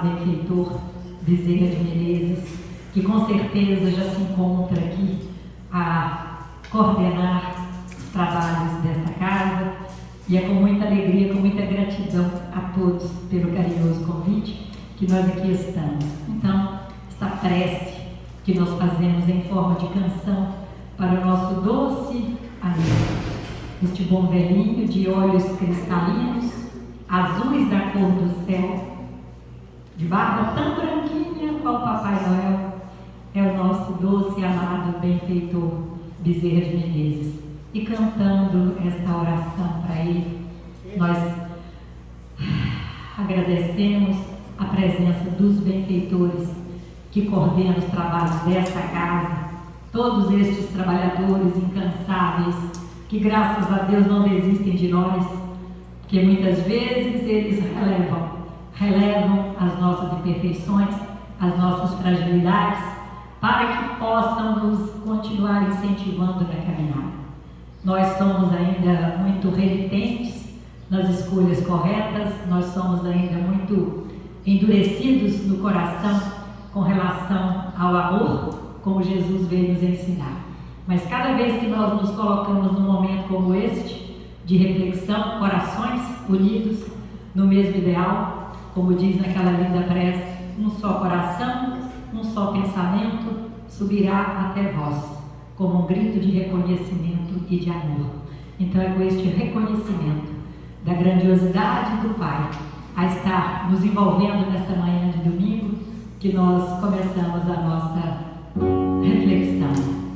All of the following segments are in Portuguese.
benfeitor Bezerra de Menezes, que com certeza já se encontra aqui a coordenar os trabalhos desta casa, e é com muita alegria, com muita gratidão a todos pelo carinhoso convite que nós aqui estamos. Então, esta prece que nós fazemos em forma de canção para o nosso doce amigo, este bom velhinho de olhos cristalinos, azuis da cor do céu, de barba tão branquinha qual Papai Noel, é o nosso doce e amado benfeitor Bezerra de Menezes. E cantando esta oração para ele, nós agradecemos a presença dos benfeitores que coordenam os trabalhos desta casa, todos estes trabalhadores incansáveis que, graças a Deus, não desistem de nós, porque muitas vezes eles relevam as nossas imperfeições, as nossas fragilidades, para que possam nos continuar incentivando na caminhada. Nós somos ainda muito renitentes nas escolhas corretas, nós somos ainda muito endurecidos no coração com relação ao amor, como Jesus veio nos ensinar. Mas cada vez que nós nos colocamos num momento como este, de reflexão, corações unidos no mesmo ideal, como diz naquela linda prece, um só coração, um só pensamento subirá até vós, como um grito de reconhecimento e de amor. Então é com este reconhecimento da grandiosidade do Pai a estar nos envolvendo nesta manhã de domingo que nós começamos a nossa reflexão.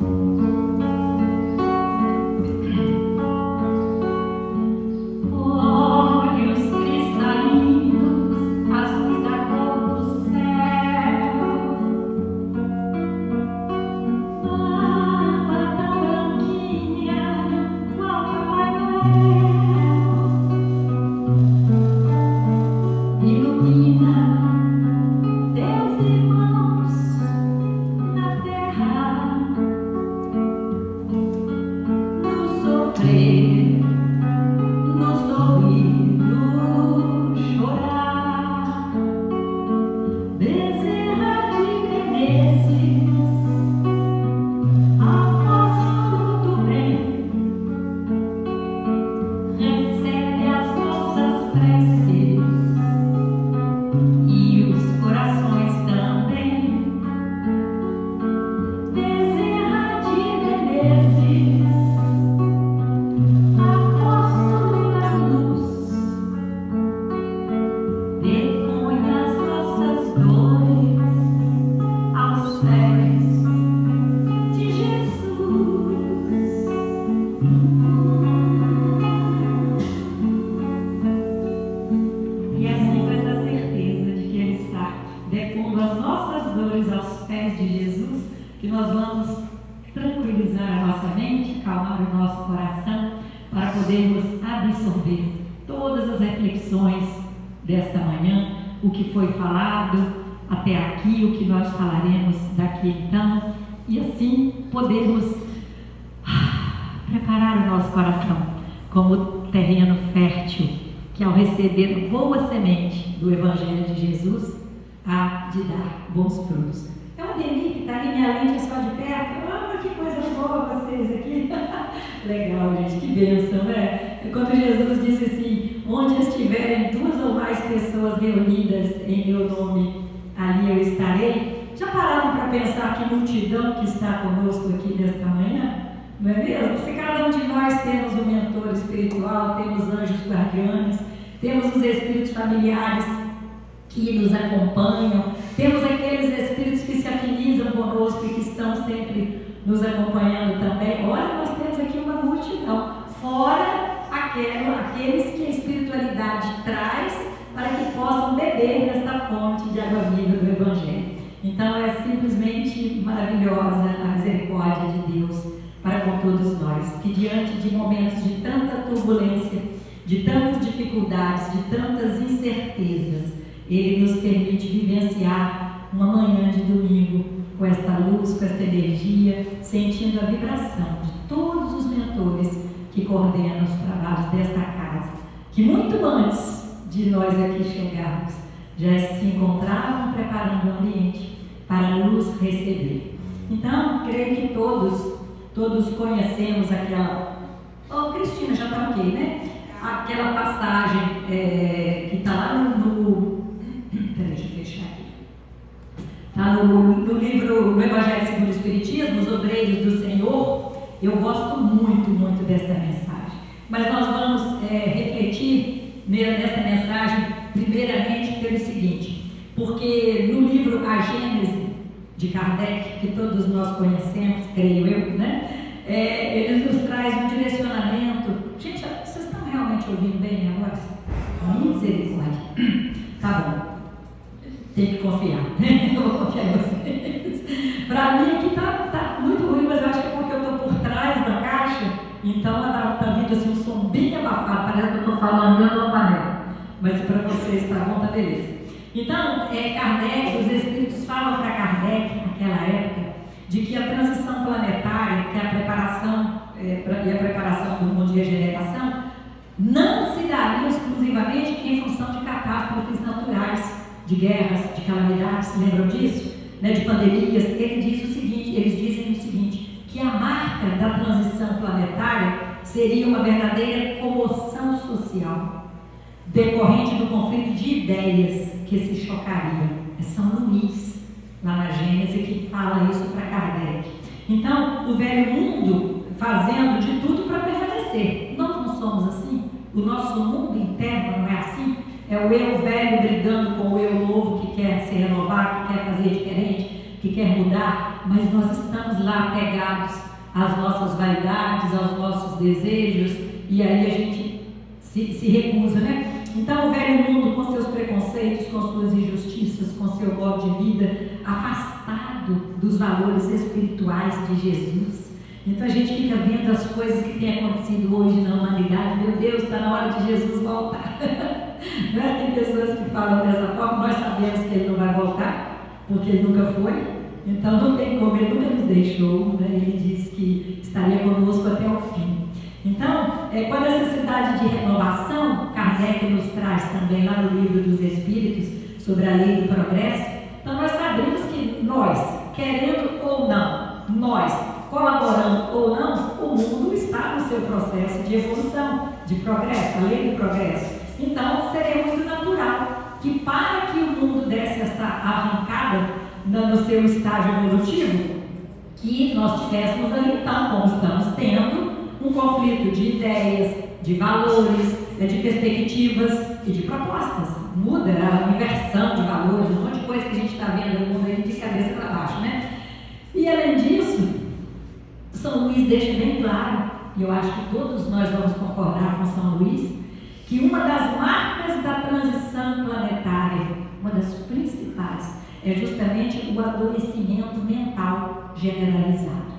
Desta manhã, o que foi falado até aqui, o que nós falaremos daqui então, e assim podemos preparar o nosso coração como terreno fértil, que ao receber boa semente do Evangelho de Jesus, há de dar bons frutos. É uma delícia que está ali, minha lente é só de perto. Ah, que coisa boa vocês aqui. Legal, gente, que bênção, né? Quando Jesus disse assim, onde estiverem duas ou mais pessoas reunidas em meu nome, ali eu estarei. Já pararam para pensar que multidão que está conosco aqui nesta manhã? Não é mesmo? Se cada um de nós temos um mentor espiritual, temos anjos guardiões, temos os espíritos familiares que nos acompanham, temos aqueles espíritos que se afinizam conosco e que estão sempre nos acompanhando também. Olha, nós temos aqui uma multidão, fora aqueles que a espiritualidade traz para que possam beber desta fonte de água viva do Evangelho. Então é simplesmente maravilhosa a misericórdia de Deus para com todos nós, que diante de momentos de tanta turbulência, de tantas dificuldades, de tantas incertezas, Ele nos permite vivenciar uma manhã de domingo com esta luz, com esta energia, sentindo a vibração de todos os mentores que coordenam os trabalhos desta casa, que muito antes de nós aqui chegarmos, já se encontravam preparando o ambiente para nos receber. Então, creio que todos conhecemos aquela... Oh, Cristina, já está ok, né? Aquela passagem que está lá no... Peraí, deixa eu fechar aqui. Está no livro, no Evangelho segundo o Espiritismo, Os Obreiros do Senhor. Eu gosto muito desta mensagem. Mas nós vamos refletir nesta mensagem, primeiramente, pelo seguinte, porque no livro A Gênese, de Kardec, que todos nós conhecemos, creio eu, né? Ele nos traz um direcionamento. Gente, vocês estão realmente ouvindo bem minha voz? Misericórdia. Tá bom. Tem que confiar. Eu vou confiar em vocês. Para mim aqui tá muito ruim, mas eu acho que é porque eu estou por trás da caixa, então tá vindo assim um som bem abafado, parece que eu estou falando dentro da panela. Mas se para vocês tá bom, tá beleza. Então, Kardec, os Espíritos falam para Kardec, naquela época, de que a transição planetária, que é a preparação do mundo de regeneração, não se daria exclusivamente em função de catástrofes naturais, de guerras, de calamidades, lembram disso? Né, de pandemias. Eles dizem o seguinte, que a marca da transição planetária seria uma verdadeira comoção social, decorrente do conflito de ideias que se chocariam. É São Luís, lá na Gênese, que fala isso para Kardec. Então, o velho mundo fazendo de tudo para permanecer. Nós não somos assim. O nosso mundo interno não é assim. É o eu velho brigando com o eu novo que quer se renovar, que quer fazer diferente, que quer mudar. Mas nós estamos lá apegados às nossas vaidades, aos nossos desejos, e aí a gente se recusa, né? Então, o velho mundo, com seus preconceitos, com suas injustiças, com seu modo de vida, afastado dos valores espirituais de Jesus. Então, a gente fica vendo as coisas que têm acontecido hoje na humanidade. Meu Deus, está na hora de Jesus voltar. Não é? Tem pessoas que falam dessa forma, nós sabemos que ele não vai voltar, porque ele nunca foi. Então, não tem como, ele nunca nos deixou, né? Ele disse que estaria conosco até o fim. Então, com a necessidade de renovação, Kardec nos traz também lá no Livro dos Espíritos, sobre a lei do progresso. Então, nós sabemos que nós, querendo ou não, nós, colaborando ou não, o mundo está no seu processo de evolução, de progresso, a lei do progresso. Então, seria muito natural que, para que o mundo desse essa arrancada no seu estágio evolutivo, que nós tivéssemos ali, então, como estamos tendo, um conflito de ideias, de valores, de perspectivas e de propostas. Muda a inversão de valores, um monte de coisa que a gente está vendo no mundo aí de cabeça para baixo, né? E além disso, São Luís deixa bem claro, e eu acho que todos nós vamos concordar com São Luís, que uma das marcas da transição planetária, uma das principais, é justamente o adoecimento mental generalizado.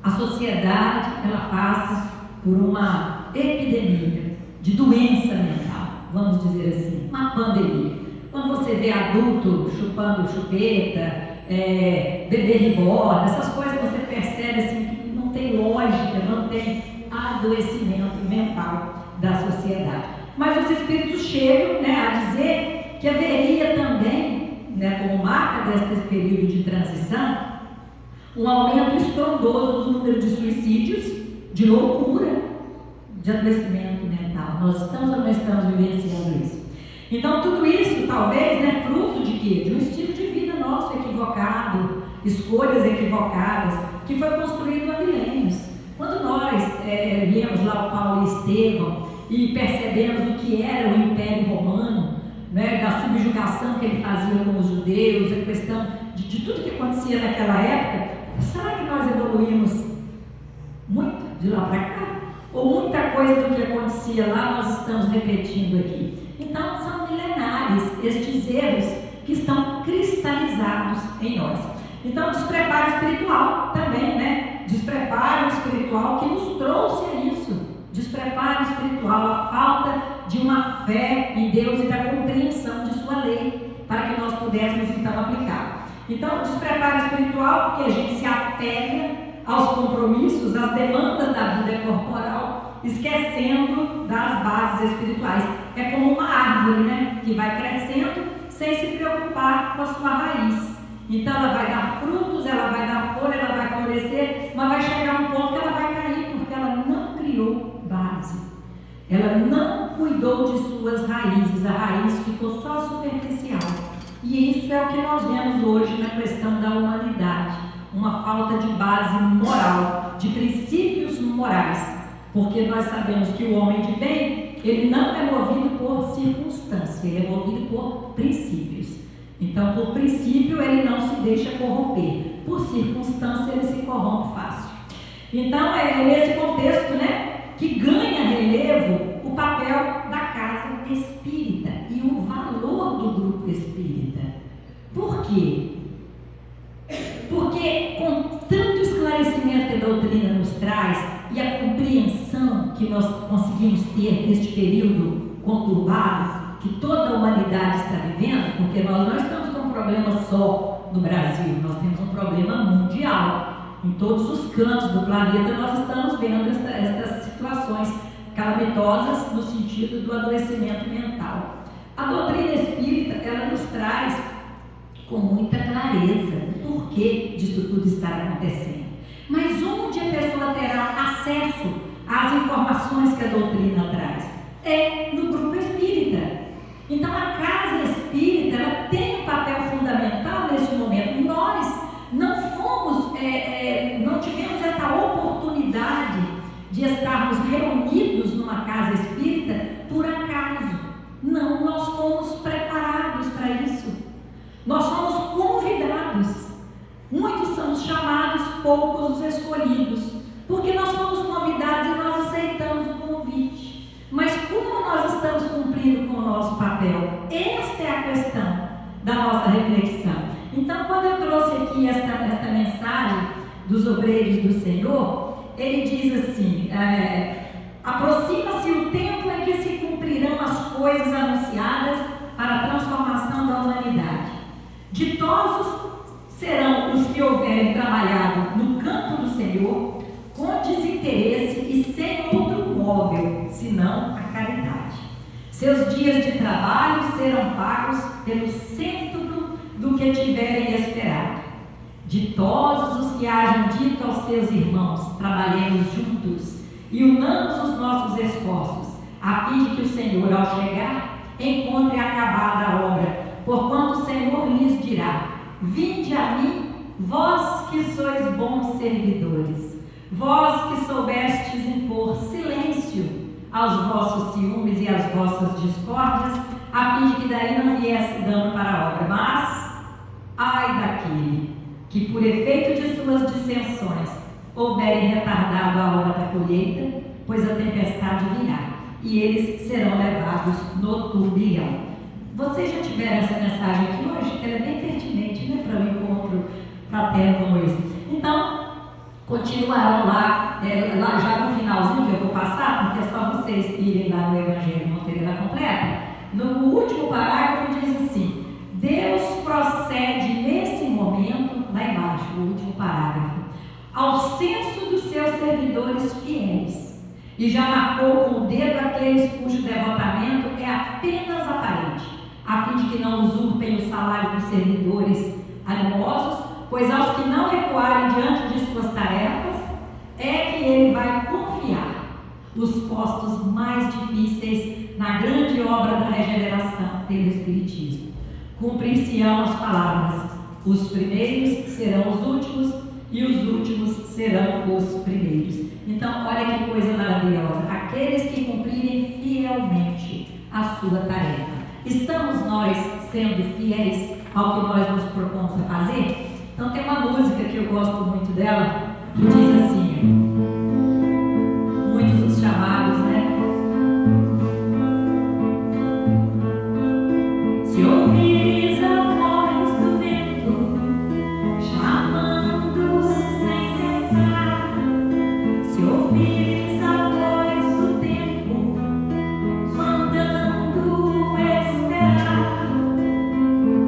A sociedade, ela passa por uma epidemia de doença mental, vamos dizer assim, uma pandemia. Quando você vê adulto chupando chupeta, bebê reborn, essas coisas, você percebe assim, que não tem lógica, não tem adoecimento mental da sociedade. Mas os espíritos chegam, né, a dizer que haveria também, né, como marca deste período de transição, um aumento estrondoso do número de suicídios, de loucura, de adoecimento mental. Nós estamos ou não estamos vivenciando isso? Então, tudo isso, talvez, né, fruto de quê? De um estilo de vida nosso equivocado, escolhas equivocadas, que foi construído há milênios. Quando nós vemos lá o Paulo e Estevão e percebemos o que era o Império Romano, né, da subjugação que ele fazia com os judeus, a questão de tudo que acontecia naquela época, será que nós evoluímos muito de lá para cá? Ou muita coisa do que acontecia lá nós estamos repetindo aqui? Então, são milenares estes erros que estão cristalizados em nós. Então, despreparo espiritual também, né? Despreparo espiritual que nos trouxe a isso. Despreparo espiritual, a falta de uma fé em Deus e da compreensão de sua lei, para que nós pudéssemos então aplicar. Então, despreparo espiritual, porque a gente se apega aos compromissos, às demandas da vida corporal, esquecendo das bases espirituais. É como uma árvore, né, que vai crescendo sem se preocupar com a sua raiz. Então ela vai dar frutos, ela vai dar folha, ela vai florescer, mas vai chegar um ponto que ela vai cair, porque ela não criou base. Ela não cuidou de suas raízes, a raiz ficou só superficial. E isso é o que nós vemos hoje na questão da humanidade, uma falta de base moral, de princípios morais, porque nós sabemos que o homem de bem, ele não é movido por circunstância, ele é movido por princípios. Então, por princípio, ele não se deixa corromper, por circunstância, ele se corrompe fácil. Então, é nesse contexto, que ganha relevo o papel da casa espírita e o valor do grupo espírita. Por quê? Porque com tanto esclarecimento que a doutrina nos traz e a compreensão que nós conseguimos ter neste período conturbado que toda a humanidade está vivendo, porque nós não estamos com um problema só no Brasil, nós temos um problema mundial. Em todos os cantos do planeta nós estamos vendo estas situações calamitosas no sentido do adoecimento mental. A doutrina espírita, ela nos traz com muita clareza o porquê disso tudo estar acontecendo. Mas onde a pessoa terá acesso às informações que a doutrina traz? É no grupo espírita. Então a casa espírita, ela tem um papel fundamental neste momento. Nós não fomos, não tivemos essa oportunidade de estarmos reunidos numa casa espírita por acaso. Não, nós fomos preparados para isso. Nós fomos convidados. Muitos são os chamados, poucos os escolhidos. Porque nós fomos convidados e nós aceitamos o convite. Mas como nós estamos cumprindo com o nosso papel? Esta é a questão da nossa reflexão. Então, quando eu trouxe aqui esta mensagem dos obreiros do Senhor, ele diz assim, aproxima-se o tempo em que se cumprirão as coisas anunciadas para a transformação da humanidade. Ditosos serão os que houverem trabalhado no campo do Senhor, com desinteresse e sem outro móvel, senão a caridade. Seus dias de trabalho serão pagos pelo cêntuplo do que tiverem esperado. Ditosos os que hajam dito aos seus irmãos, trabalhemos juntos e unamos os nossos esforços, a fim de que o Senhor, ao chegar, encontre acabada a obra, porquanto o Senhor lhes dirá: vinde a mim, vós que sois bons servidores, vós que soubestes impor silêncio aos vossos ciúmes e às vossas discórdias, a fim de que daí não viesse dano para a obra. Mas ai daquele que, por efeito de suas dissensões, houverem retardado a hora da colheita, pois a tempestade virá, e eles serão levados no turbilhão. Vocês já tiveram essa mensagem aqui hoje? Ela é bem pertinente, para um encontro fraterno como esse. Então, continuarão lá já no finalzinho que eu vou passar, porque é só vocês irem lá no Evangelho Monteiro completa. No último parágrafo diz assim: Deus procede nesse momento, lá embaixo, no último parágrafo, ao censo dos seus servidores fiéis, e já marcou com o dedo aqueles cujo devotamento é apenas aparente, a fim de que não usurpem o salário dos servidores animosos, pois aos que não recuarem diante de suas tarefas, é que ele vai confiar os postos mais difíceis na grande obra da regeneração pelo Espiritismo. Cumprir-se-ão as palavras: os primeiros serão os últimos e os últimos serão os primeiros. Então, olha que coisa maravilhosa. Aqueles que cumprirem fielmente a sua tarefa. Estamos nós sendo fiéis ao que nós nos propomos a fazer? Então, tem uma música que eu gosto muito dela, que diz assim: muitos os chamados, se ouvires a voz do vento, chamando sem cessar, se ouvires a voz do tempo, mandando esperar,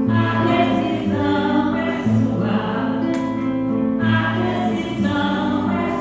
a decisão é sua, a decisão é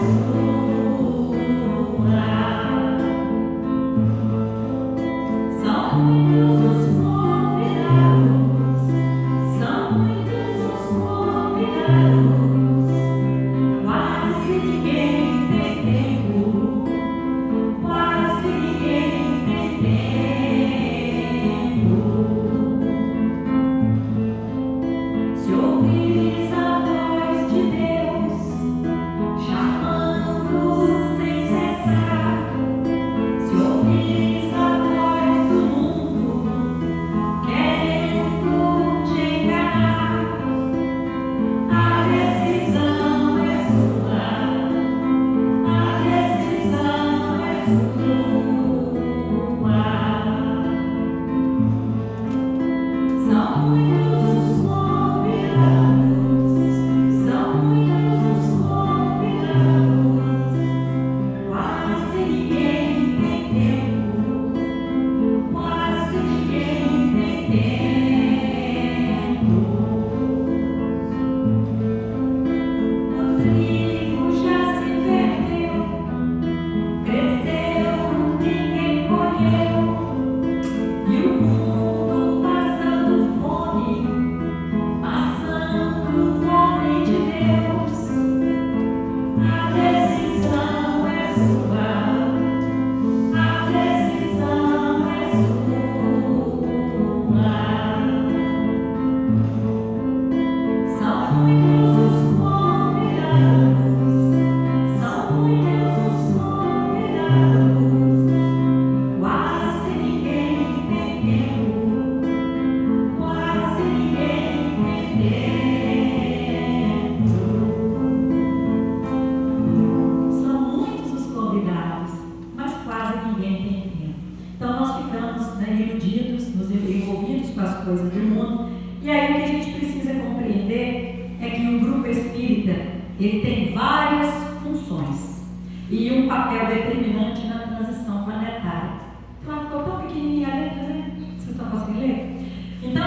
a gente precisa compreender é que o grupo espírita, ele tem várias funções e um papel determinante na transição planetária. Então, ficou tão pequenininha a letra, né? Vocês estão conseguindo ler? Então,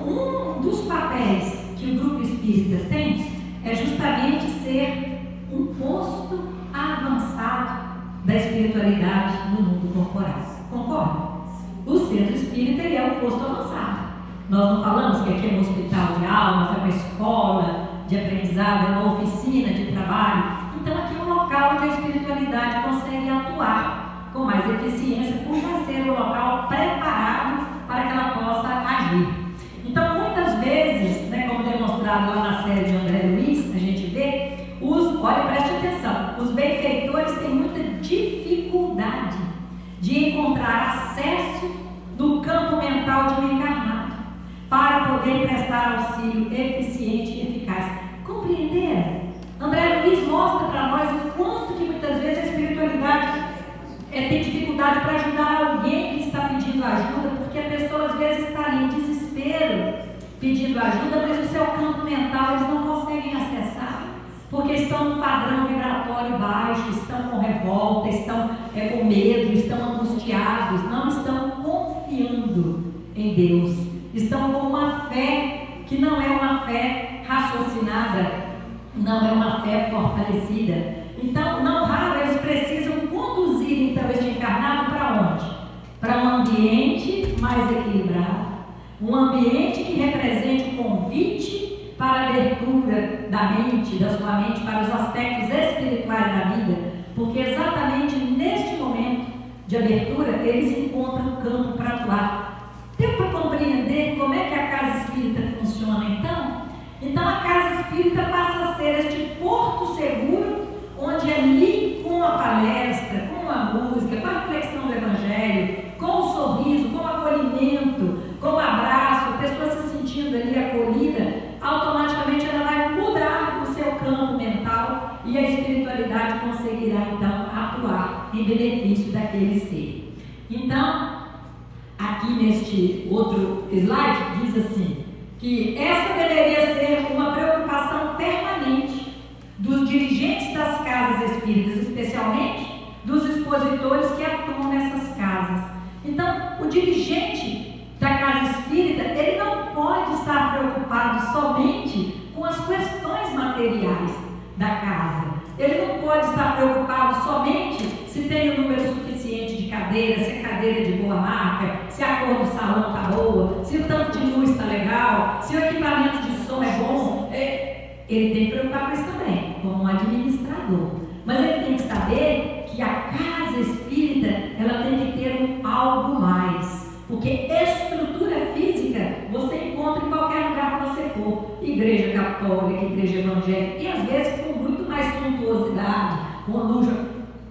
um dos papéis que o grupo espírita tem é justamente ser um posto avançado da espiritualidade no mundo corporal. Concorda? O centro espírita ele é um posto avançado. Nós não falamos que aqui é um hospital de almas, é uma escola de aprendizado, é uma oficina de trabalho. Então aqui é um local onde a espiritualidade consegue atuar com mais eficiência, por já ser um local preparado para que ela possa agir. Então muitas vezes, né, como demonstrado lá na série de André Luiz, a gente vê, olha, preste atenção, os benfeitores têm muita dificuldade de encontrar acesso no campo mental de um encarnado para poder prestar auxílio eficiente e eficaz. Compreenderam? André Luiz mostra para nós o quanto que muitas vezes a espiritualidade tem dificuldade para ajudar alguém que está pedindo ajuda, porque a pessoa às vezes está ali em desespero pedindo ajuda, mas o seu campo mental eles não conseguem acessar, porque estão num padrão vibratório baixo, estão com revolta, estão com medo, estão angustiados, não estão confiando em Deus, estão com uma fé que não é uma fé raciocinada, não é uma fé fortalecida. Então, não raro, eles precisam conduzir então este encarnado para onde? Para um ambiente mais equilibrado, um ambiente que represente o convite para a abertura da mente, da sua mente, para os aspectos espirituais da vida, porque exatamente neste momento de abertura, eles encontram o campo para atuar. Deu para compreender como é que a casa espírita funciona então? Então a casa espírita passa a ser este porto seguro, onde ali com a palestra, com a música, com a reflexão do Evangelho, com o sorriso, com o acolhimento, com o abraço, a pessoa se sentindo ali acolhida, automaticamente ela vai mudar o seu campo mental e a espiritualidade conseguirá então atuar em benefício daquele ser. Então, aqui neste outro slide diz assim, que essa deveria ser uma preocupação permanente dos dirigentes das casas espíritas, especialmente dos expositores que atuam nessas casas. Então, o dirigente da casa espírita, ele não pode estar preocupado somente com as questões materiais da casa. Ele não pode estar preocupado somente se tem o número suficiente de cadeiras, se a cadeira é de boa marca, se a cor do salão está boa, se o tanto de luz está legal, se o equipamento de som é bom. Ele tem que preocupar com isso também, como um administrador. Mas ele tem que saber que a casa espírita, ela tem que ter algo mais. Porque estrutura física você encontra em qualquer lugar que você for. Igreja católica, igreja evangélica, e às vezes com muito mais suntuosidade, com luxo.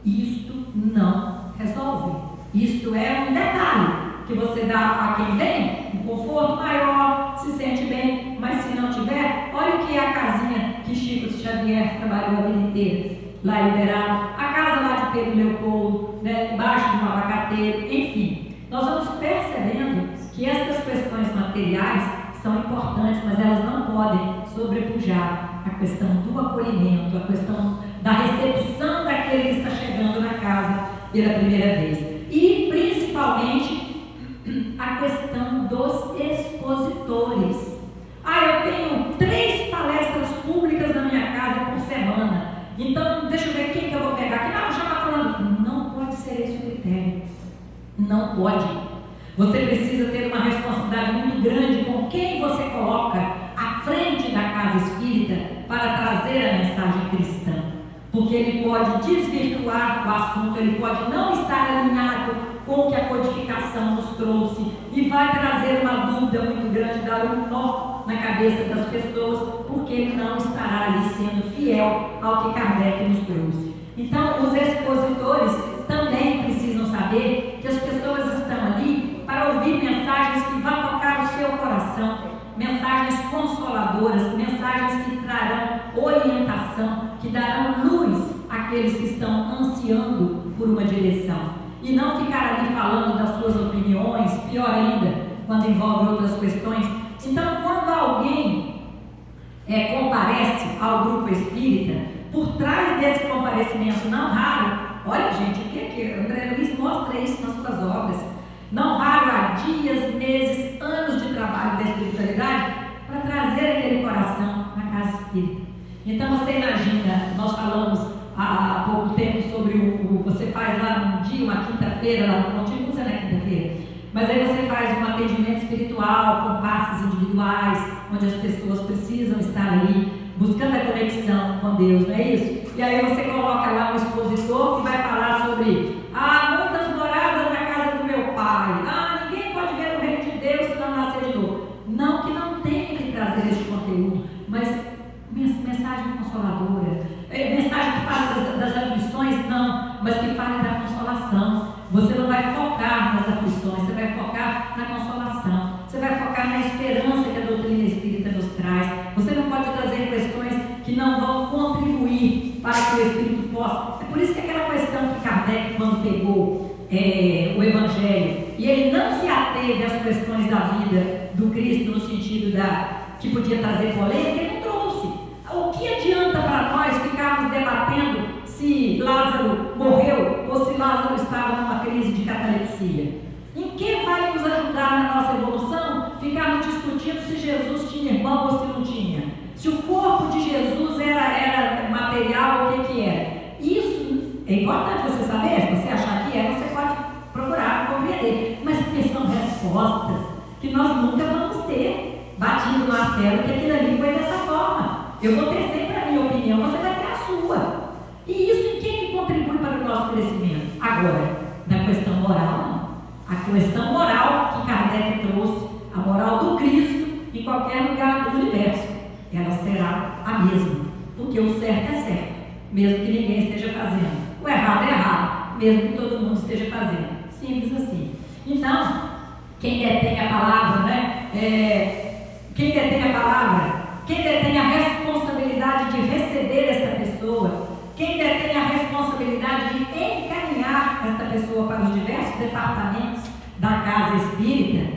Isto não resolve. Isto é um detalhe que você dá a quem vem, um conforto maior, se sente bem, mas se não tiver, olha o que é a casinha que Chico Xavier trabalhou a vida inteira, lá em Uberaba, a casa lá de Pedro Leopoldo, né, embaixo de um abacateiro, enfim. Nós vamos percebendo que essas questões materiais são importantes, mas elas não podem sobrepujar a questão do acolhimento, a questão da recepção daquele que está chegando na casa pela primeira vez. E, principalmente, a questão dos expositores. Eu tenho 3 palestras públicas na minha casa por semana. Então, deixa eu ver quem que eu vou pegar aqui. Já está falando. Não pode ser esse o critério. Não pode. Você precisa ter uma responsabilidade muito grande com quem você coloca à frente da casa espírita para trazer a mensagem cristã. Porque ele pode desvirtuar o assunto, ele pode não estar alinhado com o que a codificação nos trouxe e vai trazer uma dúvida muito grande, dar um nó na cabeça das pessoas, porque ele não estará ali sendo fiel ao que Kardec nos trouxe. Então, os expositores também precisam saber que as pessoas estão ali para ouvir mensagens que vão tocar o seu coração, mensagens consoladoras, mensagens que trarão orientação, que darão luz àqueles que estão ansiando por uma direção. E não ficar ali falando das suas opiniões, pior ainda, quando envolve outras questões. Então, quando comparece ao grupo espírita, por trás desse comparecimento não raro, olha gente, o que André Luiz mostra isso nas suas obras, não raro há dias, meses, anos de trabalho da espiritualidade para trazer aquele coração na casa espírita. Então você imagina, nós falamos há pouco tempo sobre você faz lá um dia, uma quinta-feira, lá no Monte Luz, é na quinta-feira, mas aí você faz um atendimento espiritual com passes individuais, onde as pessoas precisam estar ali, buscando a conexão com Deus, não é isso? E aí você coloca lá um expositor que vai falar sobre muitas moradas na casa do meu pai, ninguém pode ver o reino de Deus se não nascer de novo. Não que não tenha que trazer esse conteúdo, mas mensagem consoladora, mensagem que fala das aflições, não, mas que fala da consolação. Você não vai focar nas aflições, você vai focar na consolação, você vai focar na esperança que a doutrina espírita nos traz. Você não pode trazer questões que não vão contribuir para que o Espírito possa. É por isso que aquela questão que Kardec, quando pegou o Evangelho, e ele não se ateve às questões da vida do Cristo no sentido que podia trazer polêmica, ele não trouxe. O que adianta para nós ficarmos debatendo se Lázaro morreu ou se Lázaro estava numa crise de catalepsia? Em que vai nos ajudar na nossa evolução ficarmos discutindo se Jesus tinha irmão ou se não tinha? Se o corpo de Jesus era material, o que era? Isso é importante você saber. Se você achar que você pode procurar compreender. Mas porque são respostas que nós nunca vamos ter batido no martelo que aquilo ali foi dessa forma. Eu vou ter sempre a minha opinião, você vai ter a sua. E isso em que contribui para o nosso crescimento? Agora, na questão moral, não. A questão moral que Kardec trouxe, a moral do Cristo, em qualquer lugar do universo, ela será a mesma. Porque o certo é certo, mesmo que ninguém esteja fazendo. O errado é errado, mesmo que todo mundo esteja fazendo. Simples assim. Então, quem detém a palavra, quem detém a palavra, quem detém a responsabilidade de receber esta pessoa, quem detém a responsabilidade de encaminhar esta pessoa para os diversos departamentos da casa espírita,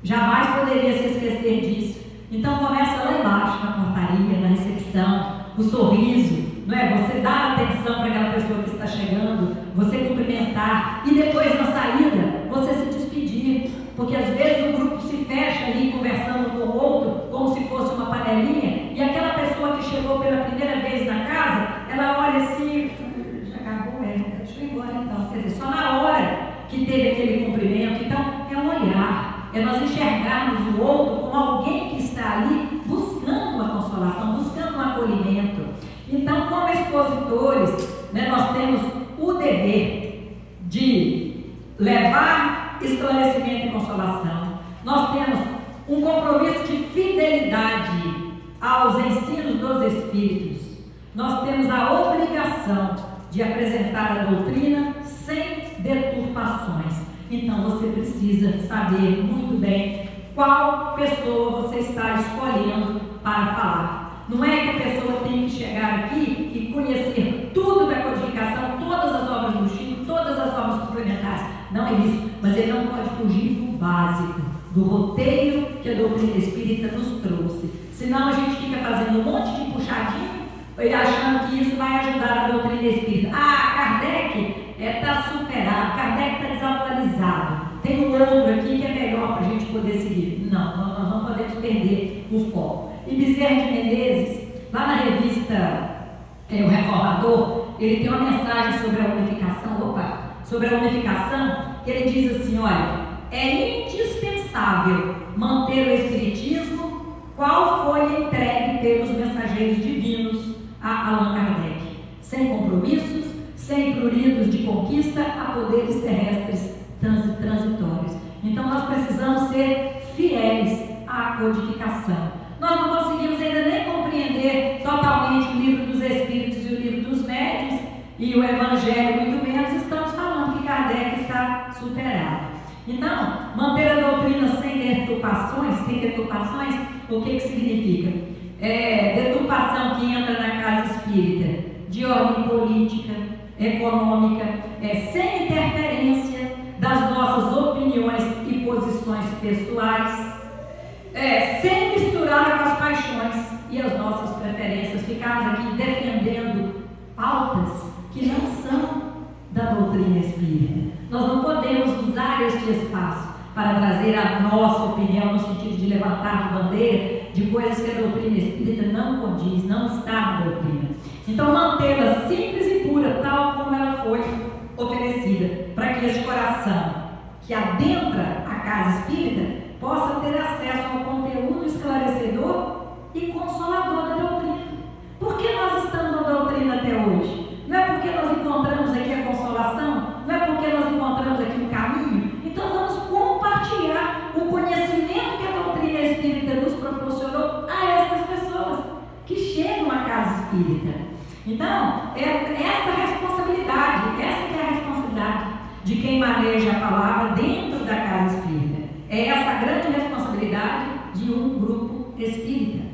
jamais poderia se esquecer disso. Então começa lá embaixo, na portaria, na recepção, o sorriso, não é? Você dar atenção para aquela pessoa que está chegando, você cumprimentar e depois na saída você se despedir, porque às vezes o grupo se fecha ali conversando com o outro como se fosse uma panelinha e aquela pessoa que chegou pela primeira vez na casa, ela olha assim, já acabou, deixa eu ir embora então. Quer dizer, só na hora que teve aquele cumprimento. Então é um olhar, é nós enxergarmos o outro como alguém que está ali buscando uma consolação, buscando um acolhimento. Então, como expositores, nós temos o dever de levar esclarecimento e consolação. Nós temos um compromisso de fidelidade aos ensinos dos Espíritos. Nós temos a obrigação de apresentar a doutrina sem deturpações. Então você precisa saber muito bem qual pessoa você está escolhendo para falar. Não é que a pessoa tem que chegar aqui e conhecer tudo da codificação, todas as obras do Chico, todas as obras complementares. Não é isso, mas ele não pode fugir do básico, do roteiro que a doutrina espírita nos trouxe. Senão a gente fica fazendo um monte de puxadinho e achando que isso vai ajudar a doutrina espírita. Kardec está superado, Kardec está desatualizado. Tem um outro aqui que é melhor para a gente poder seguir. Não, nós não podemos perder o foco. E Bezerra de Menezes, lá na revista O Reformador, ele tem uma mensagem sobre a unificação, que ele diz assim, olha, é indispensável manter o Espiritismo qual foi entregue pelos mensageiros divinos a Allan Kardec, sem compromissos, sem pruridos de conquista a poderes terrestres transitórios. Então nós precisamos ser fiéis à codificação. Nós não conseguimos ainda nem compreender totalmente o livro dos Espíritos e o livro dos Médiuns e o Evangelho, muito menos estamos falando que Kardec está superado. Então, manter a doutrina sem deturpações, o que significa? Deturpação que entra na casa espírita, de ordem política, econômica, sem interferência das nossas opiniões e posições pessoais, sem misturar com as paixões e os para trazer a nossa opinião no sentido de levantar bandeira de coisas que a doutrina espírita não condiz, não está na doutrina. Então, mantê-la simples e pura, tal como ela foi oferecida, para que este coração que adentra a casa espírita possa ter acesso ao conteúdo esclarecedor e consolador da doutrina. Por que nós estamos na doutrina até hoje? Não é porque nós encontramos aqui a consolação? Não é porque nós encontramos aqui o caminho? Então vamos compartilhar o conhecimento que a doutrina espírita nos proporcionou a essas pessoas que chegam à casa espírita. Então, é essa responsabilidade, essa que é a responsabilidade de quem maneja a palavra dentro da casa espírita. É essa a grande responsabilidade de um grupo espírita.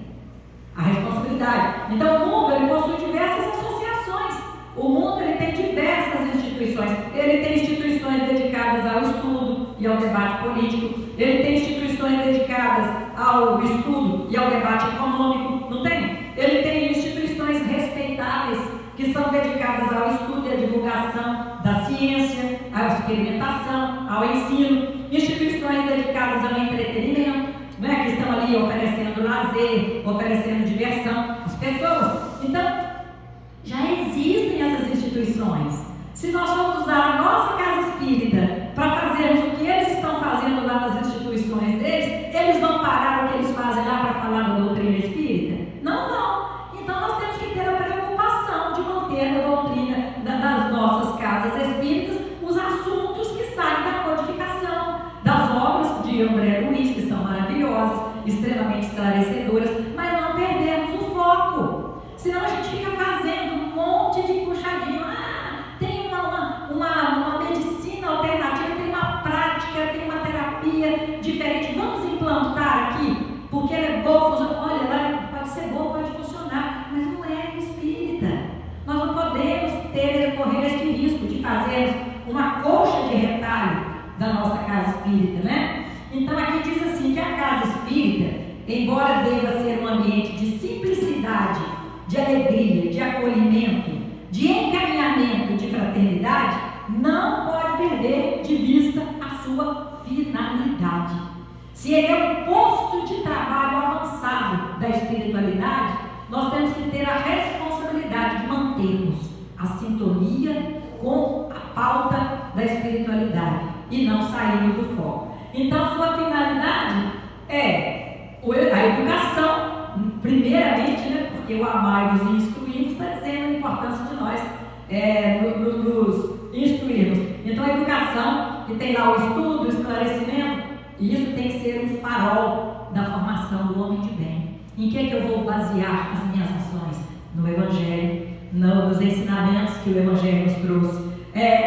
A responsabilidade. Então, o mundo ele possui diversas associações. O mundo ele tem diversas instituições. Ele tem instituições dedicadas ao estudo e ao debate político. Ele tem instituições dedicadas ao estudo e ao debate econômico. Não tem? Ele tem instituições respeitáveis que são dedicadas ao estudo e à divulgação da ciência, à experimentação, ao ensino. Instituições dedicadas ao entretenimento, né, que estão ali oferecendo lazer, oferecendo diversão às pessoas. Então, já existem essas instituições. Se nós formos usar a nossa casa espírita para fazermos o que eles estão fazendo lá nas instituições deles, eles vão parar o que eles fazem lá para falar da doutrina espírita? Não vão. Então nós temos que ter a preocupação de manter na doutrina das nossas casas espíritas os assuntos que saem da codificação, das obras de André Luiz, que são maravilhosas, extremamente esclarecedoras, mas não perdemos o foco. Senão a gente fica fazendo um monte de puxadinho. Tem uma medicina alternativa, tem uma prática, tem uma terapia diferente. Vamos implantar aqui, porque ela é boa, funciona. Olha, ela pode ser boa, pode funcionar, mas não é espírita. Nós não podemos correr este risco de fazermos uma coxa de retalho da nossa casa espírita, né? Então aqui diz assim que a casa espírita, embora deva ser um ambiente de simplicidade, de alegria, de acolhimento, de encaminhamento, de fraternidade, não pode perder de vista a sua finalidade. Se ele é um posto de trabalho avançado da espiritualidade, nós temos que ter a responsabilidade de mantermos a sintonia com a pauta da espiritualidade e não sairmos do foco. Então, sua finalidade é a educação, primeiramente, né, porque o amar-vos e instruir está dizendo a importância de nós nos instruirmos. Então, a educação, que tem lá o estudo, o esclarecimento, e isso tem que ser um farol da formação do homem de bem. Em que é que eu vou basear as minhas ações? No Evangelho, nos ensinamentos que o Evangelho nos trouxe.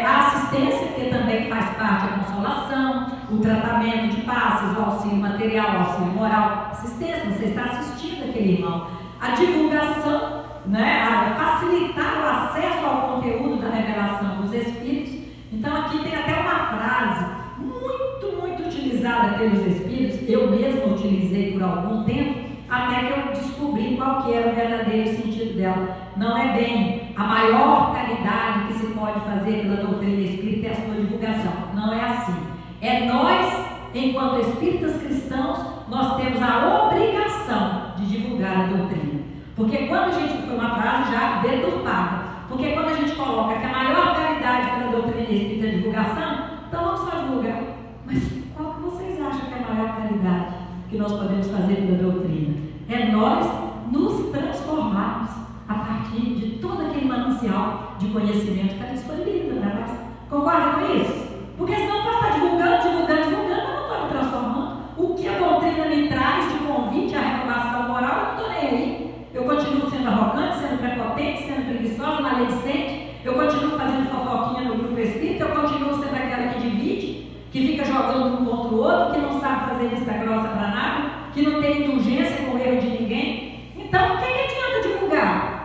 A assistência, que também faz parte da consolação, o tratamento de passes, o auxílio material, o auxílio moral, assistência, você está assistindo aquele irmão. A divulgação, né, a facilitar o acesso ao conteúdo da revelação dos Espíritos. Então aqui tem até uma frase muito utilizada pelos Espíritos, eu mesmo utilizei por algum tempo, até que eu descobri qual que era o verdadeiro sentido dela. Não é bem a maior caridade que se pode fazer pela doutrina espírita é a sua divulgação. Não é assim. É nós, enquanto espíritas cristãos, nós temos a obrigação de divulgar a doutrina. Porque quando a gente, foi uma frase já deturpada, porque quando a gente coloca que a maior caridade pela doutrina espírita é a divulgação, então vamos só divulgar. Mas qual que vocês acham que é a maior caridade que nós podemos fazer pela doutrina? É nós nos transformarmos a partir de todo aquele manancial de conhecimento que está disponível para nós. Concorda com isso? Porque senão eu posso estar divulgando, mas não estou me transformando. O que a doutrina me traz de convite à renovação moral, eu não estou nem aí. Eu continuo sendo arrogante, sendo prepotente, sendo preguiçosa, maledicente. Eu continuo fazendo fofoquinha no grupo espírita. Eu continuo sendo aquela que divide, que fica jogando um contra o outro, que não sabe fazer vista grossa para nada, que não tem indulgência com o erro de ninguém. Então, o que adianta divulgar?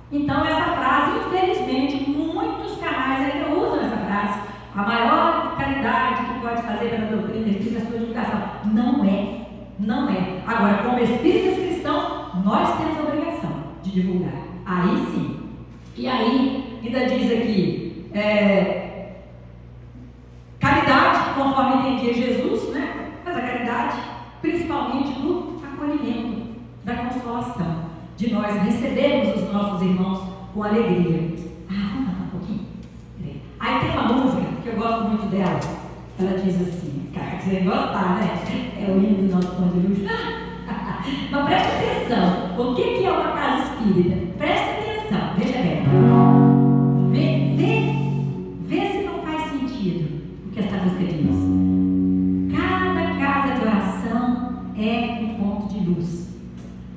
Então, essa frase, infelizmente, muitos canais ainda usam essa frase. A maior caridade que pode fazer pela doutrina espírita é a sua divulgação. Não é. Agora, como espíritas cristãos, nós temos a obrigação de divulgar. Aí sim. E aí, ainda diz aqui, caridade, conforme entendia Jesus, né? de nós recebermos os nossos irmãos com alegria. Vamos cantar um pouquinho? Aí tem uma música que eu gosto muito dela. Ela diz assim, cara, você vai gostar, né? É o hino do nosso pão de luz. Mas preste atenção, o que é uma casa espírita? Preste atenção, veja bem. Vê se não faz sentido o que essa música diz. Cada casa de oração é um ponto de luz.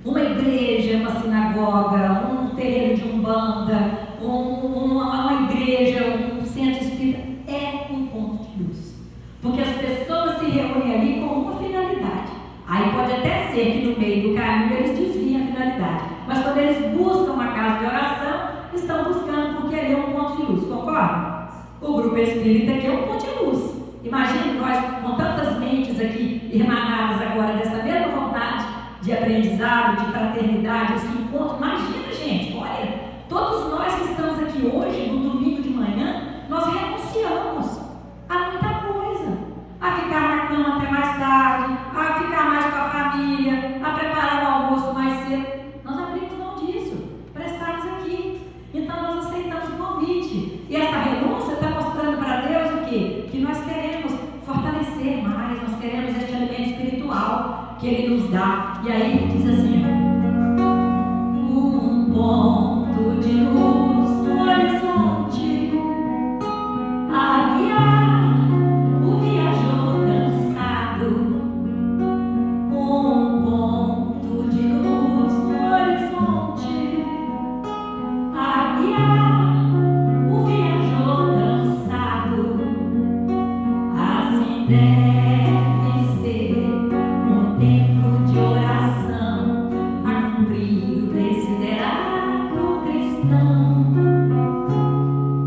Uma igreja, uma sinagoga, um terreiro de umbanda, uma igreja, um centro espírita, é um ponto de luz. Porque as pessoas se reúnem ali com uma finalidade. Aí pode até ser que no meio do caminho eles desviem a finalidade. Mas quando eles buscam uma casa de oração, estão buscando porque ali é um ponto de luz, concorda? O grupo espírita aqui é um ponto de luz. Imagine nós com tantas mentes aqui irmanadas agora dessa mesma vontade de aprendizado, de fraternidade, esse encontro. Imagina, gente, olha, todos nós que estamos aqui hoje, no domingo de manhã, nós renunciamos a muita coisa. A ficar na cama até mais tarde, a ficar mais com a família, a preparar o almoço mais cedo. Nós abrimos mão disso para estarmos aqui. Então nós aceitamos o convite. E essa renúncia está mostrando para Deus o quê? Que nós queremos fortalecer mais, nós queremos este alimento espiritual que Ele nos dá. E aí diz assim, um ponto de luz no horizonte, a guiar o viajor cansado. Um ponto de luz no horizonte, a guiar o viajor cansado. Assim deve ser um tempo de oração a cumprir o desiderado cristão.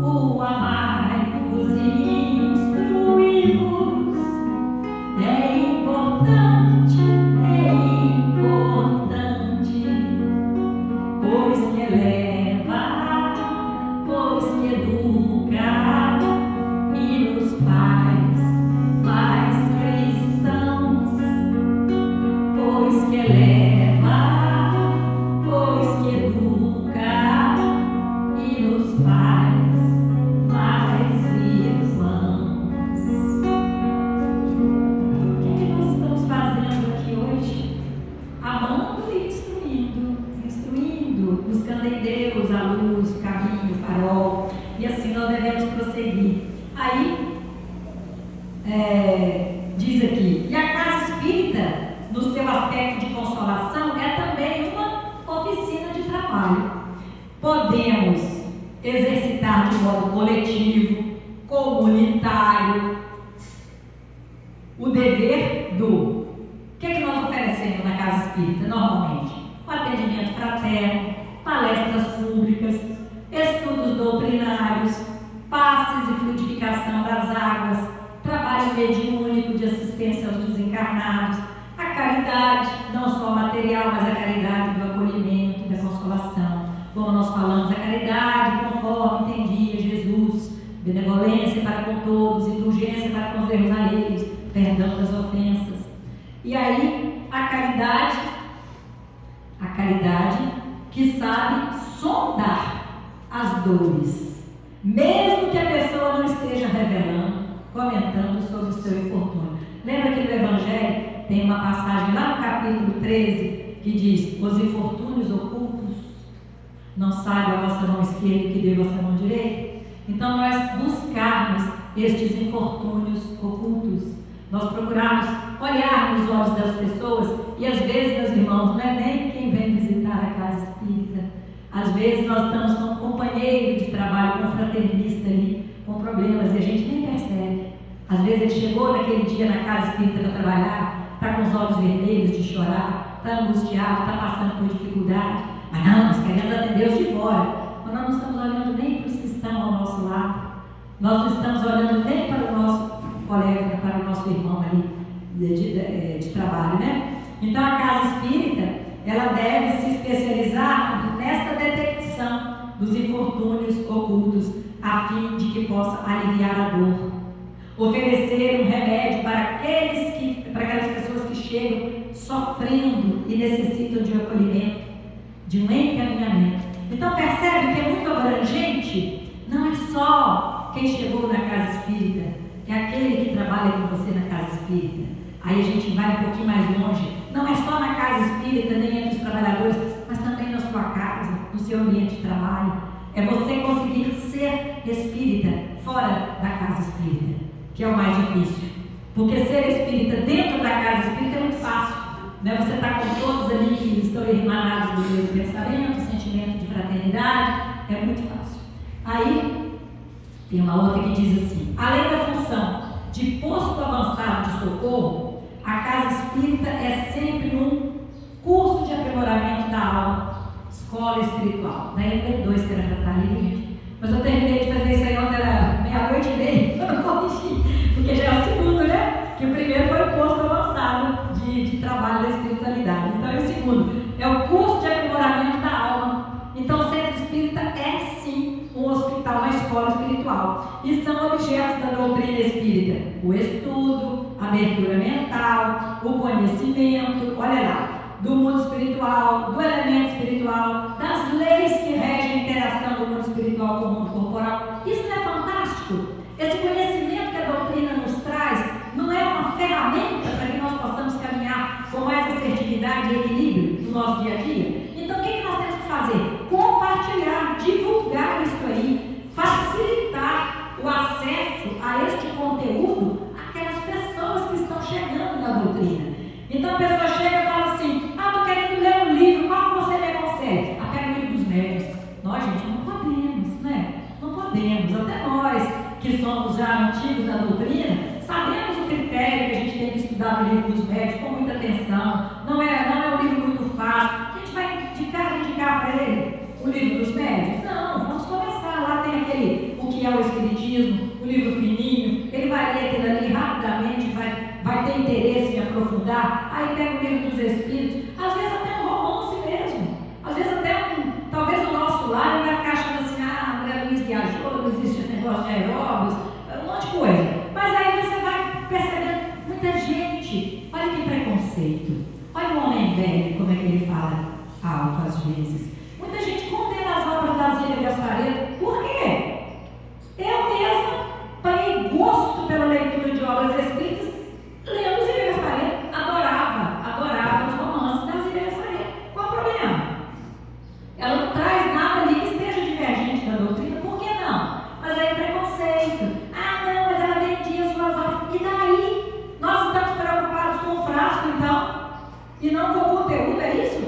O amai-vos e instruí-vos é importante, pois que eleva, pois que educa e nos faz mais cristãos, pois que eleva, pois que educa e nos faz mais irmãos. O que nós estamos fazendo aqui hoje? Amando e instruindo, buscando em Deus a luz, o caminho, o farol, e assim nós devemos prosseguir. Aí, diz aqui, e a casa espírita, no seu aspecto de consolação, é também uma oficina de trabalho. Podemos exercitar de modo coletivo, comunitário, o dever do. O que é que nós oferecemos na casa espírita normalmente? O atendimento fraterno, palestras públicas, estudos doutrinários, passes e fluidificação das águas, trabalho mediúnico de assistência aos desencarnados, a caridade, não só material, mas a caridade do acolhimento, da consolação. Como nós falamos, a caridade conforme entendia Jesus, benevolência para com todos, indulgência para com os erros alheios, perdão das ofensas. E aí, a caridade que sabe sondar as dores, mesmo que a pessoa não esteja revelando, comentando sobre o seu infortúnio. Lembra que no Evangelho tem uma passagem lá no capítulo 13 que diz: os infortúnios ocultos não saibam a vossa mão esquerda que dê a vossa mão direita. Então nós buscarmos estes infortúnios ocultos, nós procurarmos olhar nos olhos das pessoas, e às vezes, meus irmãos, não é nem quem vem visitar a casa espírita. Às vezes nós estamos com um companheiro de trabalho, com um fraternista ali, com problemas, e a gente nem percebe. Às vezes ele chegou naquele dia na casa espírita para trabalhar, está com os olhos vermelhos de chorar, está angustiado, está passando por dificuldade. Mas não, nós queremos atender os de fora. Mas nós não estamos olhando nem para os que estão ao nosso lado. Nós não estamos olhando nem para o nosso colega, para o nosso irmão ali de trabalho, né? Então a casa espírita, ela deve se especializar nesta detecção dos infortúnios ocultos, a fim de que possa aliviar a dor, oferecer um remédio para aquelas pessoas que chegam sofrendo e necessitam de acolhimento, de um encaminhamento. Então percebe que é muito abrangente. Não é só quem chegou na casa espírita, é aquele que trabalha com você na casa espírita. Aí a gente vai um pouquinho mais longe. Não é só na casa espírita, nem entre os trabalhadores, mas também na sua casa, no seu ambiente de trabalho. É você conseguir ser espírita fora da casa espírita, que é o mais difícil. Porque ser espírita dentro da casa espírita é muito fácil, né? Você está com todos ali que estão irmanados do mesmo pensamento, sentimento de fraternidade, é muito fácil. Aí tem uma outra que diz assim: além da função de posto avançado de socorro, a casa espírita é sempre um curso de aprimoramento da alma, escola espiritual. Daí eu tenho 2 que era para estar ali, gente. Mas eu terminei de fazer isso aí ontem, era 00:30, eu não corrigi, porque já é o segundo, né? Que o primeiro foi o posto avançado de trabalho da espiritualidade. Então é o segundo, é o curso de aprimoramento da alma. Então o centro espírita é sim um hospital, uma escola espiritual. E são objetos da doutrina espírita: o estudo, a abertura mental, o conhecimento, olha lá, do mundo espiritual, do elemento espiritual, das leis que regem a interação do mundo espiritual com o mundo corporal. Isso não é fantástico? Esse conhecimento que a doutrina nos traz não é uma ferramenta para que nós possamos caminhar com mais assertividade e equilíbrio no nosso dia a dia? Então o que nós temos que fazer? Compartilhar, divulgar isso aí, facilitar o acesso a este conteúdo àquelas pessoas que estão chegando na doutrina. Então a pessoa chega e fala assim: estou querendo ler um livro, qual você me aconselha? Pega o livro dos médios. Nós, gente, não podemos, né? Não podemos. Até nós, que somos já antigos na doutrina, sabemos o critério que a gente tem que estudar no livro dos médios com muita atenção. Não é um livro muito fácil. A gente vai indicar para ele o livro dos médios? Não, vamos começar. Lá tem aquele, o que é o Espiritismo, o livro fininho. Ele vai ler aquilo ali rapidamente, vai ter interesse em aprofundar. Aí pega o livro dos Espíritos, às vezes até um romance mesmo. Às vezes até talvez o nosso lar ele vai ficar achando assim: André Luiz viajou, não existe esse negócio de aeróbios, um monte de coisa. Mas aí você vai percebendo, muita gente, olha que preconceito. Olha o homem velho, como é que ele fala alto às vezes. Muita gente condena as obras da Zília Gasparetto. Por quê? Eu mesma paguei gosto pela leitura de obras espíritas lendo Zília Gasparetto. Adorava os romances da Zília Gasparetto. Qual o problema? Ela não traz nada ali que esteja divergente da doutrina. Por que não? Mas aí é preconceito. Não, mas ela vendia suas obras. E daí? Nós estamos preocupados com o frasco, então? E não com o conteúdo, é isso?